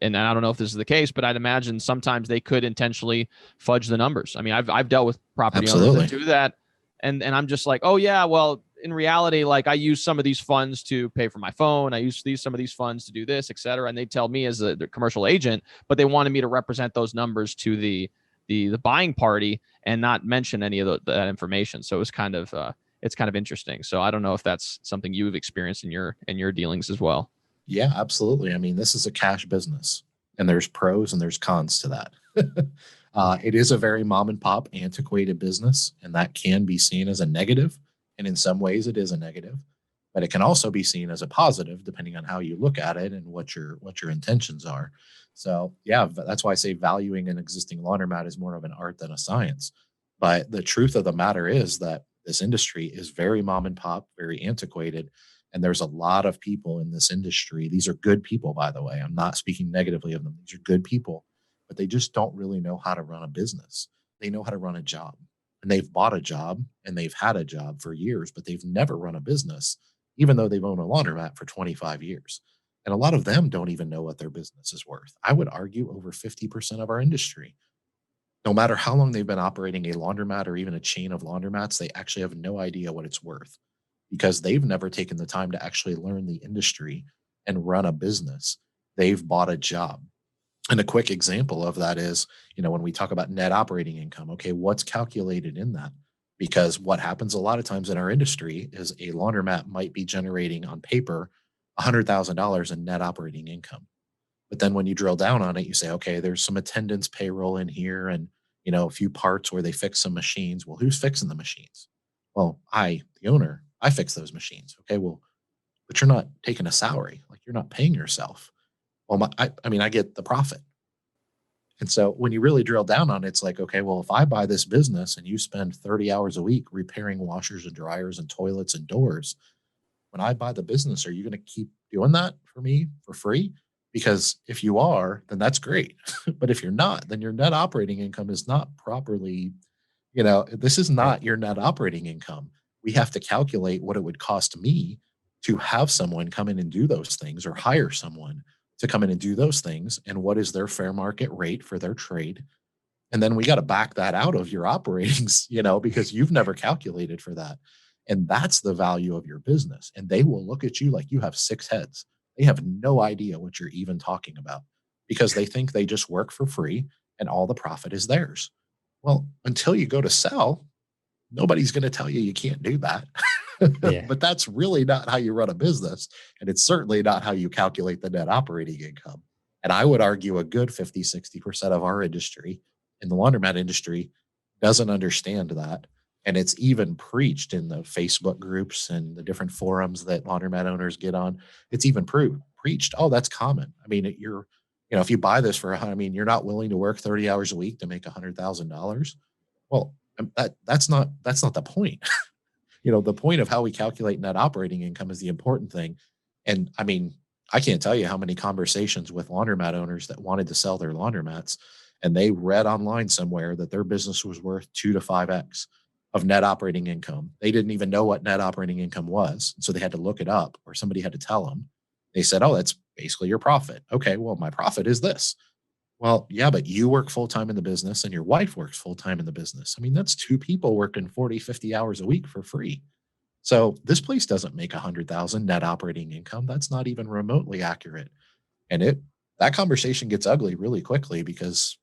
and I don't know if this is the case, but I'd imagine sometimes they could intentionally fudge the numbers. I mean, I've dealt with property owners that do that, and I'm just like, oh yeah, well, in reality, like I use some of these funds to pay for my phone. I use some of these funds to do this, et cetera. And they tell me as the commercial agent, but they wanted me to represent those numbers to the buying party and not mention any of that information. So it's kind of interesting. So I don't know if that's something you've experienced in your dealings as well. Yeah, absolutely. I mean, this is a cash business, and there's pros and there's cons to that. It is a very mom and pop antiquated business, and that can be seen as a negative. And in some ways it is a negative, but it can also be seen as a positive depending on how you look at it and what your intentions are. So yeah, that's why I say valuing an existing laundromat is more of an art than a science. But the truth of the matter is that this industry is very mom and pop, very antiquated. And there's a lot of people in this industry. These are good people, by the way. I'm not speaking negatively of them. These are good people, but they just don't really know how to run a business. They know how to run a job, and they've bought a job and they've had a job for years, but they've never run a business, even though they've owned a laundromat for 25 years. And a lot of them don't even know what their business is worth. I would argue over 50% of our industry, no matter how long they've been operating a laundromat or even a chain of laundromats, they actually have no idea what it's worth because they've never taken the time to actually learn the industry and run a business. They've bought a job. And a quick example of that is, when we talk about net operating income, okay, what's calculated in that? Because what happens a lot of times in our industry is a laundromat might be generating on paper $100,000 in net operating income. But then when you drill down on it, you say, okay, there's some attendance payroll in here and, a few parts where they fix some machines. Well, who's fixing the machines? Well, the owner, I fix those machines. Okay, well, but you're not taking a salary. Like you're not paying yourself. Well, I get the profit. And so when you really drill down on it, it's like, okay, well, if I buy this business and you spend 30 hours a week repairing washers and dryers and toilets and doors, when I buy the business, are you going to keep doing that for me for free? Because if you are, then that's great. But if you're not, then your net operating income is not properly, this is not your net operating income. We have to calculate what it would cost me to have someone come in and do those things or hire someone to come in and do those things. And what is their fair market rate for their trade? And then we got to back that out of your operatings, because you've never calculated for that. And that's the value of your business. And they will look at you like you have 6 heads. They have no idea what you're even talking about because they think they just work for free and all the profit is theirs. Well, until you go to sell, nobody's going to tell you you can't do that. Yeah. But that's really not how you run a business. And it's certainly not how you calculate the net operating income. And I would argue a good 50-60% of our industry in the laundromat industry doesn't understand that. And it's even preached in the Facebook groups and the different forums that laundromat owners get on. It's even preached. Oh, that's common. I mean, if you buy this you're not willing to work 30 hours a week to make $100,000. Well, that's not the point. The point of how we calculate net operating income is the important thing. And I can't tell you how many conversations with laundromat owners that wanted to sell their laundromats, and they read online somewhere that their business was worth 2 to 5x of net operating income. They didn't even know what net operating income was. So they had to look it up or somebody had to tell them. They said, oh, that's basically your profit. Okay, well, my profit is this. Well, yeah, but you work full-time in the business and your wife works full-time in the business. That's 2 people working 40, 50 hours a week for free. So this place doesn't make 100,000 net operating income. That's not even remotely accurate. And that conversation gets ugly really quickly because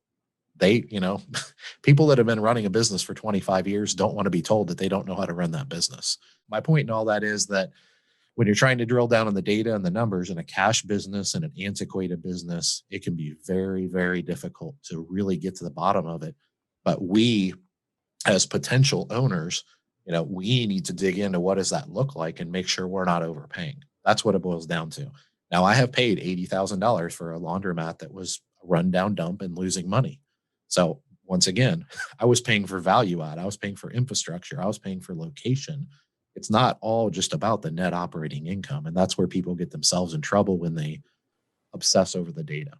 people that have been running a business for 25 years don't want to be told that they don't know how to run that business. My point in all that is that when you're trying to drill down on the data and the numbers in a cash business and an antiquated business, it can be very, very difficult to really get to the bottom of it. But we, as potential owners, we need to dig into what does that look like and make sure we're not overpaying. That's what it boils down to. Now, I have paid $80,000 for a laundromat that was a rundown dump and losing money. So once again, I was paying for value add. I was paying for infrastructure. I was paying for location. It's not all just about the net operating income. And that's where people get themselves in trouble when they obsess over the data.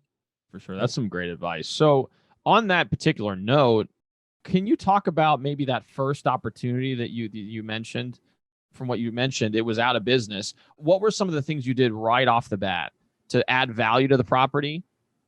For sure. That's some great advice. So on that particular note, can you talk about maybe that first opportunity that you mentioned? From what you mentioned, it was out of business. What were some of the things you did right off the bat to add value to the property?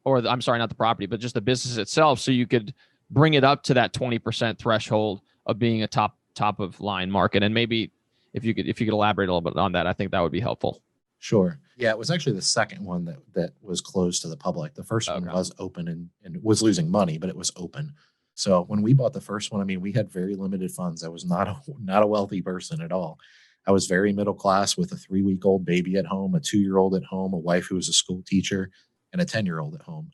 I'm sorry, not the property, but just the business itself, so you could bring it up to that 20% threshold of being a top of line market? And maybe if you could elaborate a little bit on that, I think that would be helpful. Sure. Yeah, it was actually the second one that was closed to the public. The first one was open and was losing money, but it was open. So when we bought the first one, I mean, we had very limited funds. I was not a wealthy person at all. I was very middle class with a 3-week-old baby at home, a 2-year-old at home, a wife who was a school teacher, and a 10-year-old at home.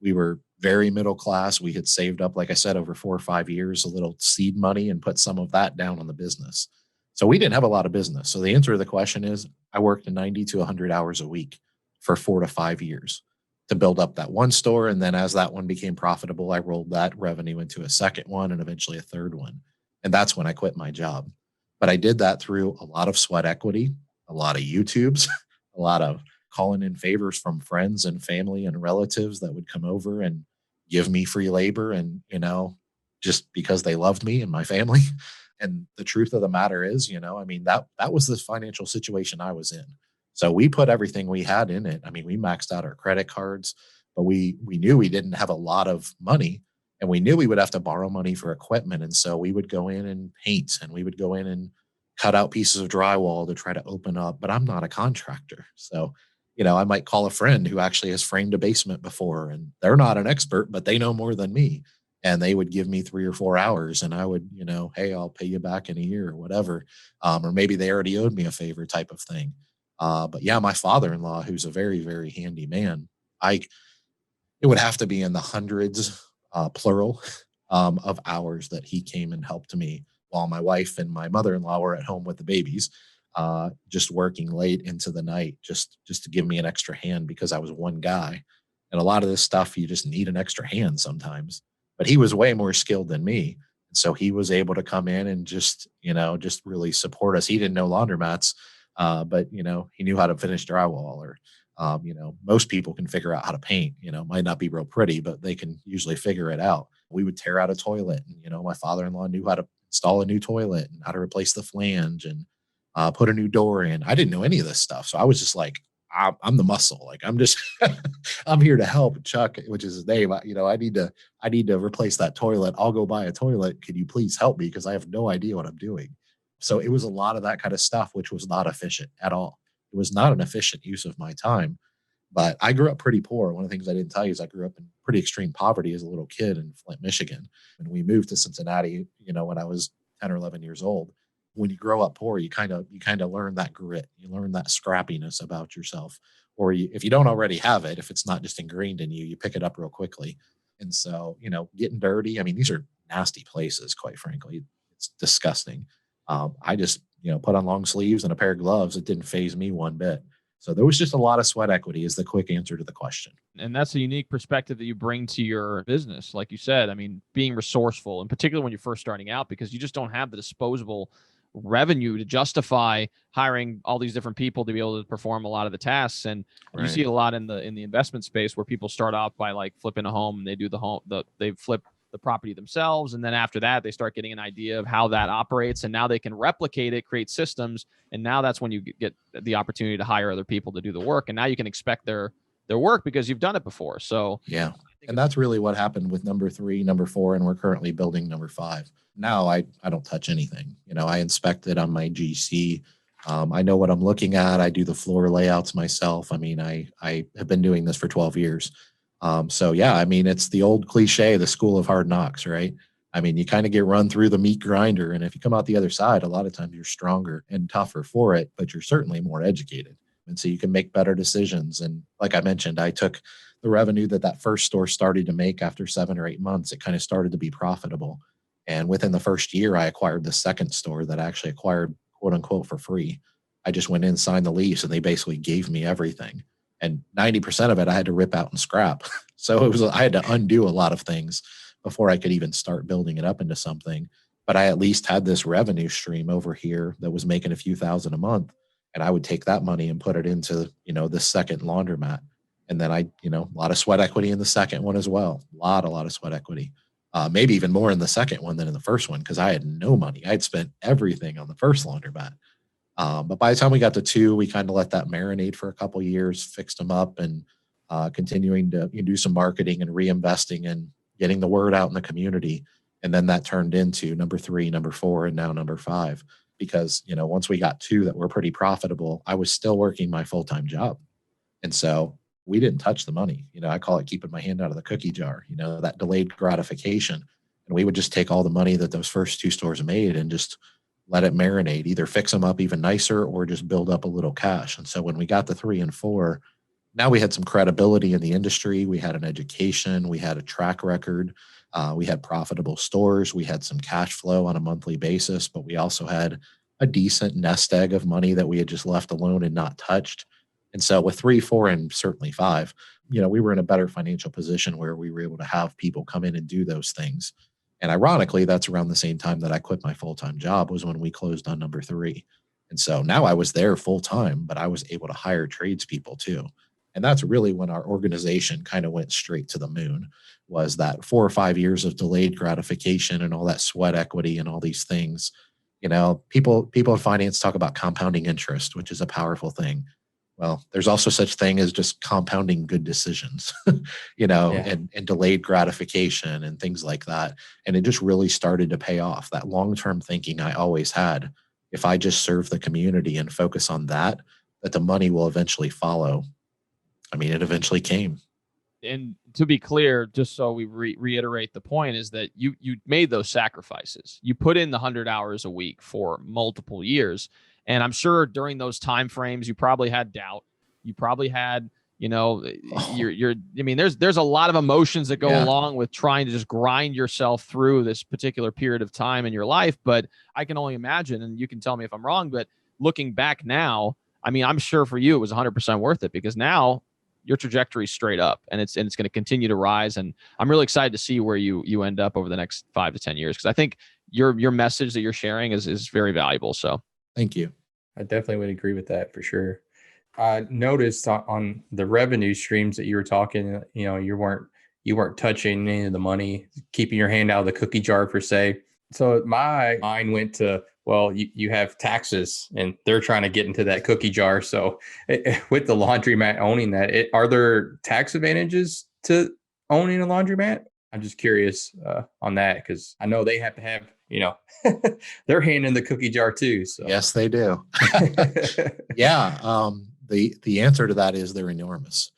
We were very middle class. We had saved up, like I said, over 4 or 5 years, a little seed money and put some of that down on the business. So we didn't have a lot of business. So the answer to the question is I worked 90 to 100 hours a week for 4 to 5 years to build up that one store. And then as that one became profitable, I rolled that revenue into a second one and eventually a third one. And that's when I quit my job. But I did that through a lot of sweat equity, a lot of YouTubes, a lot of calling in favors from friends and family and relatives that would come over and give me free labor. And, just because they loved me and my family. And the truth of the matter is, I mean, that was the financial situation I was in. So we put everything we had in it. I mean, we maxed out our credit cards, but we knew we didn't have a lot of money and we knew we would have to borrow money for equipment. And so we would go in and paint and we would go in and cut out pieces of drywall to try to open up, but I'm not a contractor. So, I might call a friend who actually has framed a basement before and they're not an expert, but they know more than me. And they would give me 3 or 4 hours and I would, hey, I'll pay you back in a year or whatever. Or maybe they already owed me a favor type of thing. But yeah, my father-in-law, who's a very, very handy man, it would have to be in the hundreds, plural, of hours that he came and helped me while my wife and my mother-in-law were at home with the babies, just working late into the night, just to give me an extra hand because I was one guy. And a lot of this stuff, you just need an extra hand sometimes. But he was way more skilled than me. And so he was able to come in and just really support us. He didn't know laundromats, but, he knew how to finish drywall or, most people can figure out how to paint, might not be real pretty, but they can usually figure it out. We would tear out a toilet and, my father-in-law knew how to install a new toilet and how to replace the flange and put a new door in. I didn't know any of this stuff. So I was just like, I'm the muscle. Like I'm just, I'm here to help Chuck, which is his name. I need to replace that toilet. I'll go buy a toilet. Can you please help me? Because I have no idea what I'm doing. So it was a lot of that kind of stuff, which was not efficient at all. It was not an efficient use of my time, but I grew up pretty poor. One of the things I didn't tell you is I grew up in pretty extreme poverty as a little kid in Flint, Michigan. And we moved to Cincinnati, when I was 10 or 11 years old. When you grow up poor, you kind of learn that grit, you learn that scrappiness about yourself, or if you don't already have it, if it's not just ingrained in you, you pick it up real quickly. And so, getting dirty. I mean, these are nasty places, quite frankly. It's disgusting. I just, put on long sleeves and a pair of gloves. It didn't faze me one bit. So there was just a lot of sweat equity is the quick answer to the question. And that's a unique perspective that you bring to your business. Like you said, I mean, being resourceful, in particular when you're first starting out, because you just don't have the disposable revenue to justify hiring all these different people to be able to perform a lot of the tasks. And you see it a lot in the investment space where people start off by like flipping a home and they do they flip the property themselves. And then after that, they start getting an idea of how that operates. And now they can replicate it, create systems. And now that's when you get the opportunity to hire other people to do the work. And now you can expect their work because you've done it before. So yeah. And that's really what happened with number 3, number 4, and we're currently building number 5. Now I don't touch anything. I inspect it on my GC. I know what I'm looking at. I do the floor layouts myself. I mean, I have been doing this for 12 years. So yeah, I mean, it's the old cliche, the school of hard knocks, right? I mean, you kind of get run through the meat grinder. And if you come out the other side, a lot of times you're stronger and tougher for it, but you're certainly more educated. And so you can make better decisions. And like I mentioned, I took the revenue that first store started to make after 7 or 8 months. It kind of started to be profitable. And within the first year, I acquired the second store that I actually acquired, quote unquote, for free. I just went in, signed the lease, and they basically gave me everything. And 90% of it, I had to rip out and scrap. So I had to undo a lot of things before I could even start building it up into something. But I at least had this revenue stream over here that was making a few thousand a month. And I would take that money and put it into, the second laundromat. And then a lot of sweat equity in the second one as well. A lot of sweat equity. Maybe even more in the second one than in the first one, because I had no money. I had spent everything on the first laundromat. But by the time we got to 2, we kind of let that marinate for a couple of years, fixed them up, and continuing to do some marketing and reinvesting and getting the word out in the community. And then that turned into number 3, number 4, and now number 5. because, once we got two that were pretty profitable, I was still working my full-time job. And so we didn't touch the money. I call it keeping my hand out of the cookie jar, that delayed gratification. And we would just take all the money that those first two stores made and just let it marinate, either fix them up even nicer or just build up a little cash. And so when we got to 3 and 4, now we had some credibility in the industry. We had an education. We had a track record. We had profitable stores. We had some cash flow on a monthly basis, but we also had a decent nest egg of money that we had just left alone and not touched. And so with 3, 4, and certainly 5, we were in a better financial position where we were able to have people come in and do those things. And ironically, that's around the same time that I quit my full-time job, was when we closed on number 3. And so now I was there full-time, but I was able to hire tradespeople too. And that's really when our organization kind of went straight to the moon, was that 4 or 5 years of delayed gratification and all that sweat equity and all these things. People in finance talk about compounding interest, which is a powerful thing. Well, there's also such thing as just compounding good decisions, and delayed gratification and things like that. And it just really started to pay off. That long-term thinking I always had, if I just serve the community and focus on that the money will eventually follow. I mean, it eventually came. And to be clear, just so we reiterate the point, is that you made those sacrifices. You put in the 100 hours a week for multiple years. And I'm sure during those time frames, you probably had doubt. You probably had, there's a lot of emotions that go along with trying to just grind yourself through this particular period of time in your life. But I can only imagine, and you can tell me if I'm wrong, but looking back now, I'm sure for you, it was 100% worth it, because now your trajectory is straight up, and it's going to continue to rise. And I'm really excited to see where you end up over the next 5 to 10 years, because I think your message that you're sharing is very valuable. So thank you. I definitely would agree with that for sure. I noticed on the revenue streams that you were talking, you weren't touching any of the money, keeping your hand out of the cookie jar per se. So my mind went to, well, you have taxes and they're trying to get into that cookie jar. So with the laundromat owning that, are there tax advantages to owning a laundromat? I'm just curious on that, because I know they have to have, their hand in the cookie jar too. So yes, they do. Yeah. The answer to that is they're enormous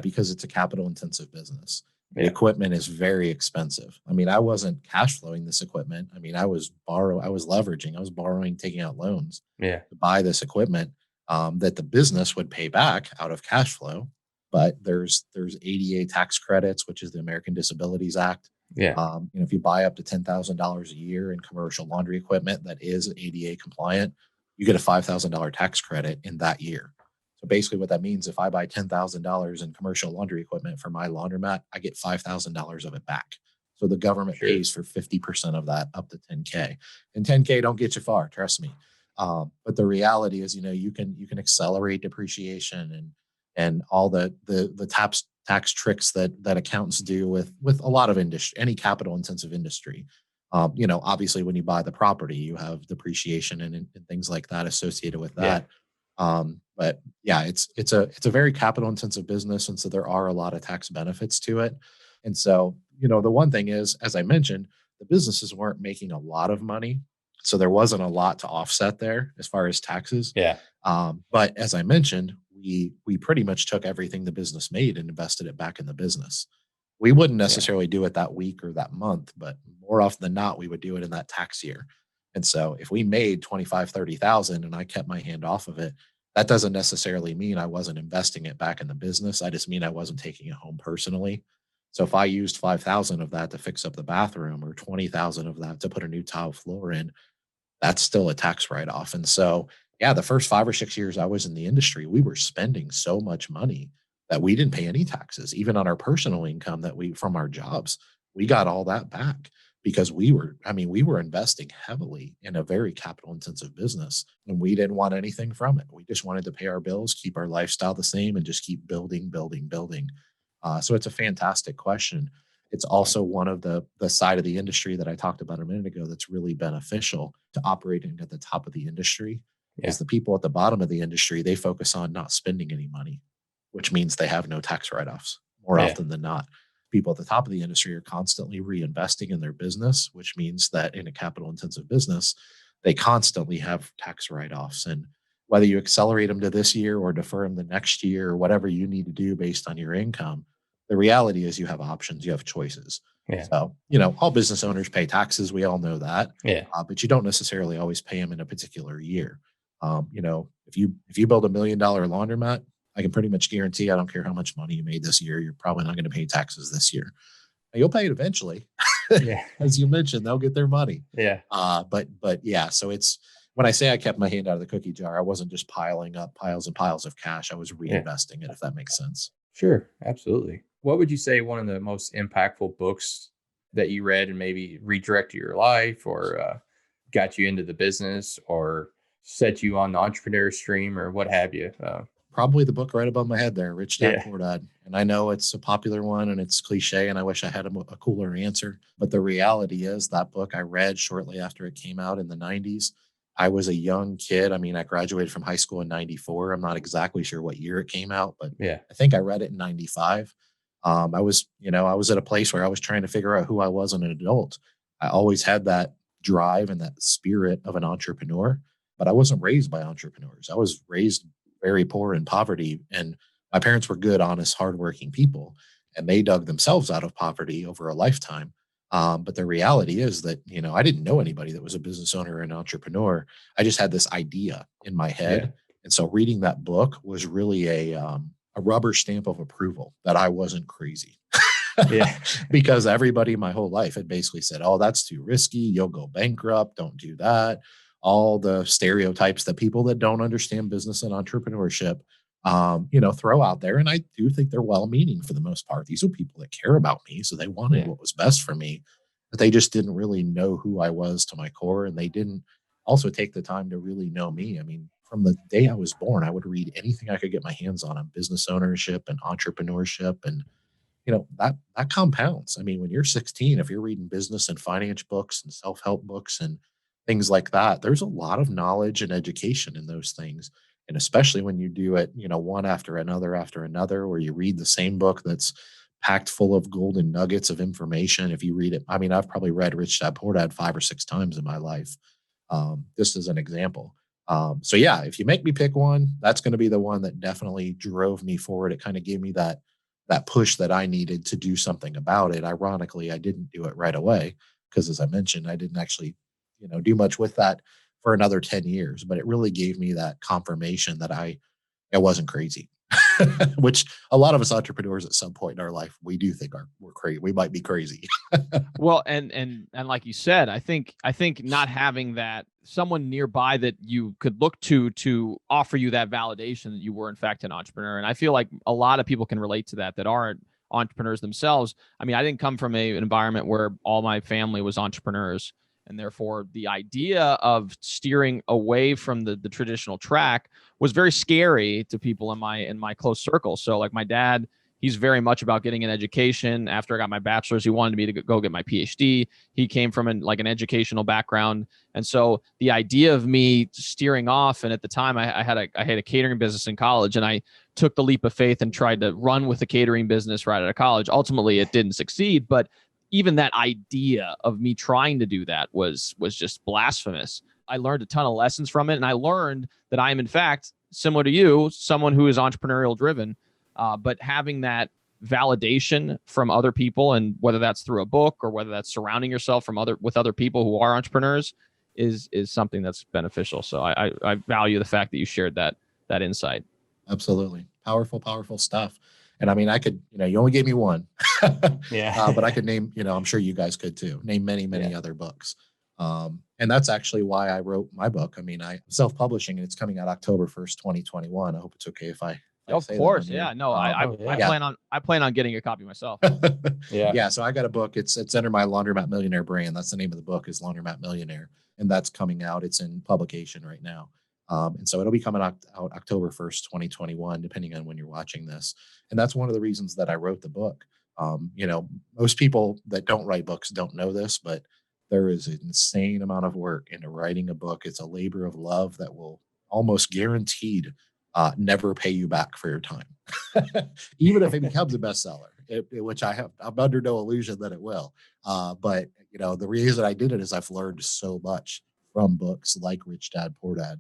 because it's a capital intensive business. The equipment is very expensive. I wasn't cash flowing this equipment. I was leveraging, I was borrowing, taking out loans to buy this equipment that the business would pay back out of cash flow. But there's ADA tax credits, which is the American Disabilities Act. Yeah. If you buy up to $10,000 a year in commercial laundry equipment that is ADA compliant, you get a $5,000 tax credit in that year. So basically what that means, if I buy $10,000 in commercial laundry equipment for my laundromat, I get $5,000 of it back. So the government pays for 50% of that, up to $10K. And $10K don't get you far, trust me. But the reality is, you can accelerate depreciation and all the tax tricks that accountants do with a lot of industry, any capital intensive industry. Obviously when you buy the property, you have depreciation and things like that associated with that. But yeah, it's a very capital intensive business. And so there are a lot of tax benefits to it. And so, the one thing is, as I mentioned, the businesses weren't making a lot of money. So there wasn't a lot to offset there as far as taxes. Yeah. But as I mentioned, we pretty much took everything the business made and invested it back in the business. We wouldn't necessarily do it that week or that month, but more often than not, we would do it in that tax year. And so if we made 25, 30,000 and I kept my hand off of it, that doesn't necessarily mean I wasn't investing it back in the business. I just mean I wasn't taking it home personally. So if I used 5,000 of that to fix up the bathroom or 20,000 of that to put a new tile floor in, that's still a tax write-off. And so, yeah, the first 5 or 6 years I was in the industry, we were spending so much money that we didn't pay any taxes, even on our personal income from our jobs. We got all that back because we were investing heavily in a very capital intensive business, and we didn't want anything from it. We just wanted to pay our bills, keep our lifestyle the same, and just keep building. So it's a fantastic question. It's also one of the side of the industry that I talked about a minute ago that's really beneficial to operating at the top of the industry. Is the people at the bottom of the industry, they focus on not spending any money, which means they have no tax write-offs more often than not. People at the top of the industry are constantly reinvesting in their business, which means that in a capital intensive business, they constantly have tax write-offs. And whether you accelerate them to this year or defer them the next year or whatever you need to do based on your income, the reality is you have options, you have choices. Yeah. So, all business owners pay taxes. We all know that. Yeah. But you don't necessarily always pay them in a particular year. If you build $1 million laundromat, I can pretty much guarantee, I don't care how much money you made this year, you're probably not going to pay taxes this year. Now, you'll pay it eventually. Yeah. As you mentioned, they'll get their money. Yeah. But yeah, so it's, when I say I kept my hand out of the cookie jar, I wasn't just piling up piles and piles of cash. I was reinvesting it, if that makes sense. Sure. Absolutely. What would you say one of the most impactful books that you read and maybe redirected your life or got you into the business or set you on the entrepreneur stream or what have you? Probably the book right above my head there, Rich Dad Poor Dad. And I know it's a popular one and it's cliche and I wish I had a cooler answer. But the reality is that book I read shortly after it came out in the 90s. I was a young kid. I mean, I graduated from high school in 94. I'm not exactly sure what year it came out, but I think I read it in 95. I was at a place where I was trying to figure out who I was as an adult. I always had that drive and that spirit of an entrepreneur, but I wasn't raised by entrepreneurs. I was raised very poor in poverty, and my parents were good, honest, hardworking people, and they dug themselves out of poverty over a lifetime. But the reality is that, I didn't know anybody that was a business owner or an entrepreneur. I just had this idea in my head. Yeah. And so reading that book was really a rubber stamp of approval that I wasn't crazy. Because everybody my whole life had basically said, oh, that's too risky. You'll go bankrupt. Don't do that. All the stereotypes that people that don't understand business and entrepreneurship, throw out there. And I do think they're well-meaning for the most part. These are people that care about me. So they wanted what was best for me, but they just didn't really know who I was to my core. And they didn't also take the time to really know me. I mean, from the day I was born, I would read anything I could get my hands on business ownership and entrepreneurship. And, that compounds. I mean, when you're 16, if you're reading business and finance books and self-help books and things like that, there's a lot of knowledge and education in those things. And especially when you do it, one after another, or you read the same book that's packed full of golden nuggets of information. If you read it, I mean, I've probably read Rich Dad Poor Dad 5 or 6 times in my life, just as an example. So yeah, if you make me pick one, that's going to be the one that definitely drove me forward. It kind of gave me that push that I needed to do something about it. Ironically, I didn't do it right away because, as I mentioned, I didn't actually, do much with that for another 10 years, but it really gave me that confirmation that I wasn't crazy, which a lot of us entrepreneurs at some point in our life, we do think we're crazy. We might be crazy. Well, and like you said, I think not having that someone nearby that you could look to offer you that validation that you were in fact an entrepreneur. And I feel like a lot of people can relate to that aren't entrepreneurs themselves. I mean, I didn't come from an environment where all my family was entrepreneurs. And therefore, the idea of steering away from the traditional track was very scary to people in my close circle. So like my dad, he's very much about getting an education. After I got my bachelor's, he wanted me to go get my PhD. He came from an educational background. And so the idea of me steering off, and at the time I had a catering business in college, and I took the leap of faith and tried to run with the catering business right out of college. Ultimately, it didn't succeed, but even that idea of me trying to do that was just blasphemous. I learned a ton of lessons from it. And I learned that I am, in fact, similar to you, someone who is entrepreneurial driven, but having that validation from other people, and whether that's through a book or whether that's surrounding yourself with other people who are entrepreneurs is something that's beneficial. So I value the fact that you shared that insight. Absolutely. Powerful stuff. And I mean, I could, you only gave me one, but I could name, I'm sure you guys could too, name many other books. And that's actually why I wrote my book. I mean, I'm self-publishing and it's coming out October 1st, 2021. I hope it's okay if I of course. Yeah. No, I plan on getting a copy myself. Yeah. So I got a book. It's under my Laundromat Millionaire brand. That's the name of the book, is Laundromat Millionaire. And that's coming out. It's in publication right now. And so it'll be coming out October 1st, 2021, depending on when you're watching this. And that's one of the reasons that I wrote the book. Most people that don't write books don't know this, but there is an insane amount of work into writing a book. It's a labor of love that will almost guaranteed never pay you back for your time, even if it becomes a bestseller, which I'm under no illusion that it will. But the reason I did it is I've learned so much from books like Rich Dad, Poor Dad.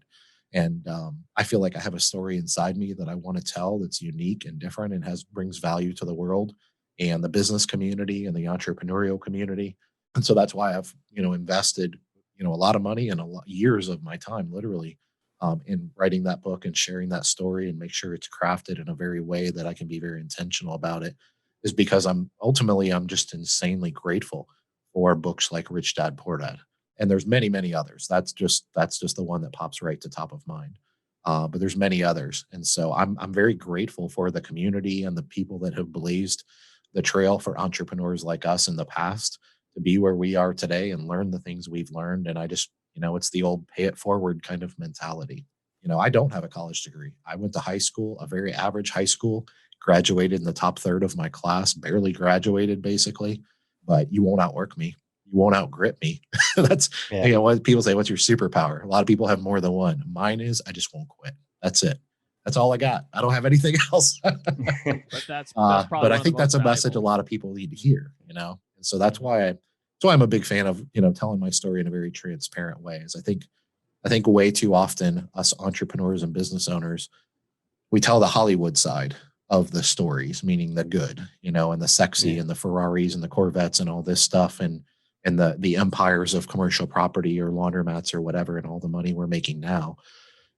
And I feel like I have a story inside me that I want to tell that's unique and different and brings value to the world and the business community and the entrepreneurial community. And so that's why I've, invested, a lot of money and years of my time, literally, in writing that book and sharing that story and make sure it's crafted in a very way that I can be very intentional about it, is because I'm just insanely grateful for books like Rich Dad, Poor Dad. And there's many, many others. That's just the one that pops right to top of mind. But there's many others. And so I'm very grateful for the community and the people that have blazed the trail for entrepreneurs like us in the past to be where we are today and learn the things we've learned. And I just, it's the old pay it forward kind of mentality. I don't have a college degree. I went to high school, a very average high school, graduated in the top third of my class, barely graduated basically, but you won't outwork me. You won't outgrit me. That's, what people say, what's your superpower? A lot of people have more than one. Mine is, I just won't quit. That's it. That's all I got. I don't have anything else. But that's probably but I think that's a message a lot of people need to hear, and so that's why I'm a big fan of, telling my story in a very transparent way. Is I think way too often us entrepreneurs and business owners, we tell the Hollywood side of the stories, meaning the good, and the sexy and the Ferraris and the Corvettes and all this stuff and the empires of commercial property or laundromats or whatever, and all the money we're making now.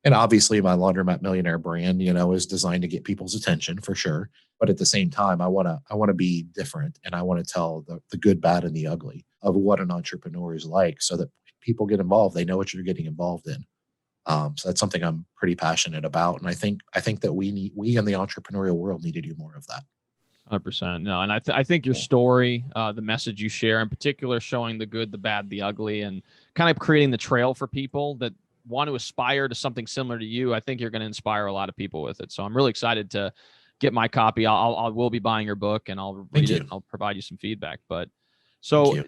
And obviously my Laundromat Millionaire brand, is designed to get people's attention for sure. But at the same time, I want to be different, and I want to tell the good, bad, and the ugly of what an entrepreneur is like, so that people get involved. They know what you're getting involved in. So that's something I'm pretty passionate about. And I think that we in the entrepreneurial world need to do more of that. 100%. No, and I think your story, the message you share in particular, showing the good, the bad, the ugly, and kind of creating the trail for people that want to aspire to something similar to you, I think you're going to inspire a lot of people with it. So I'm really excited to get my copy. I will be buying your book, and I'll read it. And I'll provide you some feedback. But so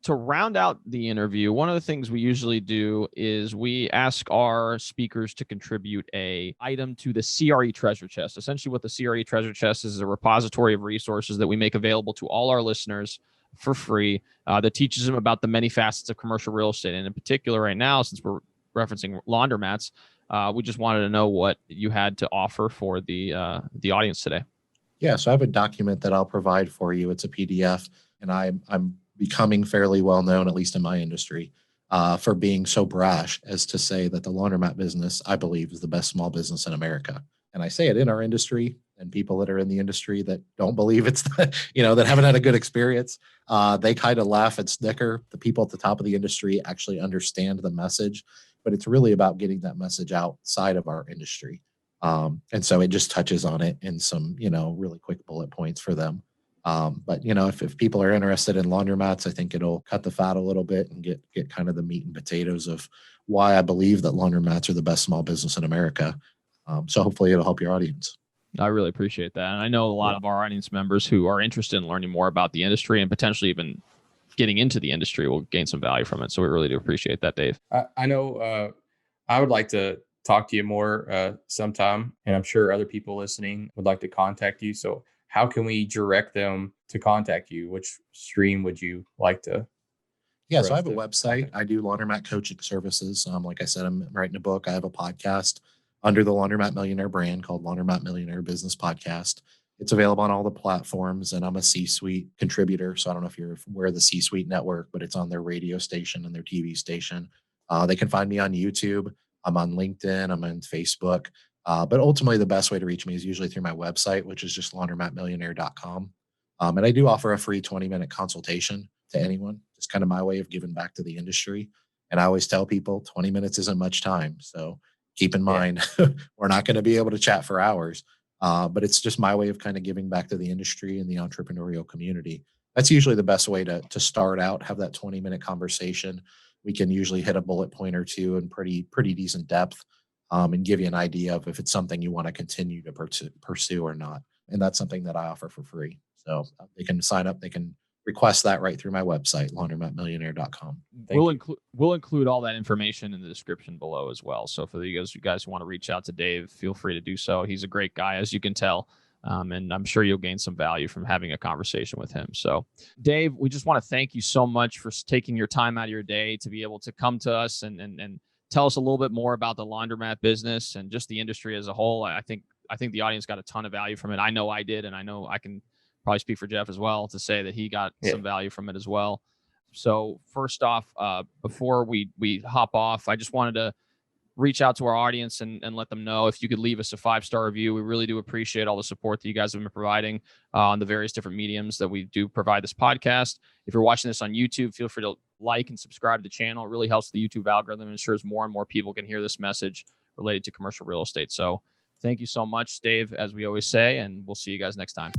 to round out the interview, one of the things we usually do is we ask our speakers to contribute a item to the CRE Treasure Chest. Essentially, what the CRE Treasure Chest is a repository of resources that we make available to all our listeners for free that teaches them about the many facets of commercial real estate. And in particular, right now, since we're referencing laundromats, we just wanted to know what you had to offer for the audience today. Yeah, so I have a document that I'll provide for you. It's a PDF, and I'm becoming fairly well known, at least in my industry, for being so brash as to say that the laundromat business, I believe, is the best small business in America. And I say it in our industry, and people that are in the industry that don't believe it's, that haven't had a good experience, they kind of laugh and snicker. The people at the top of the industry actually understand the message, but it's really about getting that message outside of our industry. And so it just touches on it in some, really quick bullet points for them. But if people are interested in laundromats, I think it'll cut the fat a little bit and get kind of the meat and potatoes of why I believe that laundromats are the best small business in America. So hopefully it'll help your audience. I really appreciate that. And I know a lot of our audience members who are interested in learning more about the industry and potentially even getting into the industry will gain some value from it. So we really do appreciate that, Dave. I know I would like to talk to you more sometime, and I'm sure other people listening would like to contact you. So how can we direct them to contact you? Which stream would you like to? Yeah, so I have a website. I do laundromat coaching services. Like I said, I'm writing a book. I have a podcast under the Laundromat Millionaire brand called Laundromat Millionaire Business Podcast. It's available on all the platforms, and I'm a C-suite contributor. So I don't know if you're aware of the C-suite network, but it's on their radio station and their TV station. They can find me on YouTube. I'm on LinkedIn. I'm on Facebook. But ultimately, the best way to reach me is usually through my website, which is just laundromatmillionaire.com. And I do offer a free 20-minute consultation to anyone. It's kind of my way of giving back to the industry. And I always tell people 20 minutes isn't much time. So keep in mind, we're not going to be able to chat for hours. But it's just my way of kind of giving back to the industry and the entrepreneurial community. That's usually the best way to start out, have that 20-minute conversation. We can usually hit a bullet point or two in pretty decent depth. And give you an idea of if it's something you want to continue to pursue or not. And that's something that I offer for free. So they can sign up. They can request that right through my website, laundromatmillionaire.com. We'll include all that information in the description below as well. So for you guys who want to reach out to Dave, feel free to do so. He's a great guy, as you can tell. And I'm sure you'll gain some value from having a conversation with him. So, Dave, we just want to thank you so much for taking your time out of your day to be able to come to us and tell us a little bit more about the laundromat business and just the industry as a whole. I think the audience got a ton of value from it. I know I did, and I know I can probably speak for Jeff as well to say that he got some value from it as well. So first off, before we hop off, I just wanted to reach out to our audience and let them know if you could leave us a 5-star review. We really do appreciate all the support that you guys have been providing on the various different mediums that we do provide this podcast. If you're watching this on YouTube, feel free to like and subscribe to the channel. It really helps the YouTube algorithm and ensures more and more people can hear this message related to commercial real estate. So thank you so much, Dave, as we always say, and we'll see you guys next time.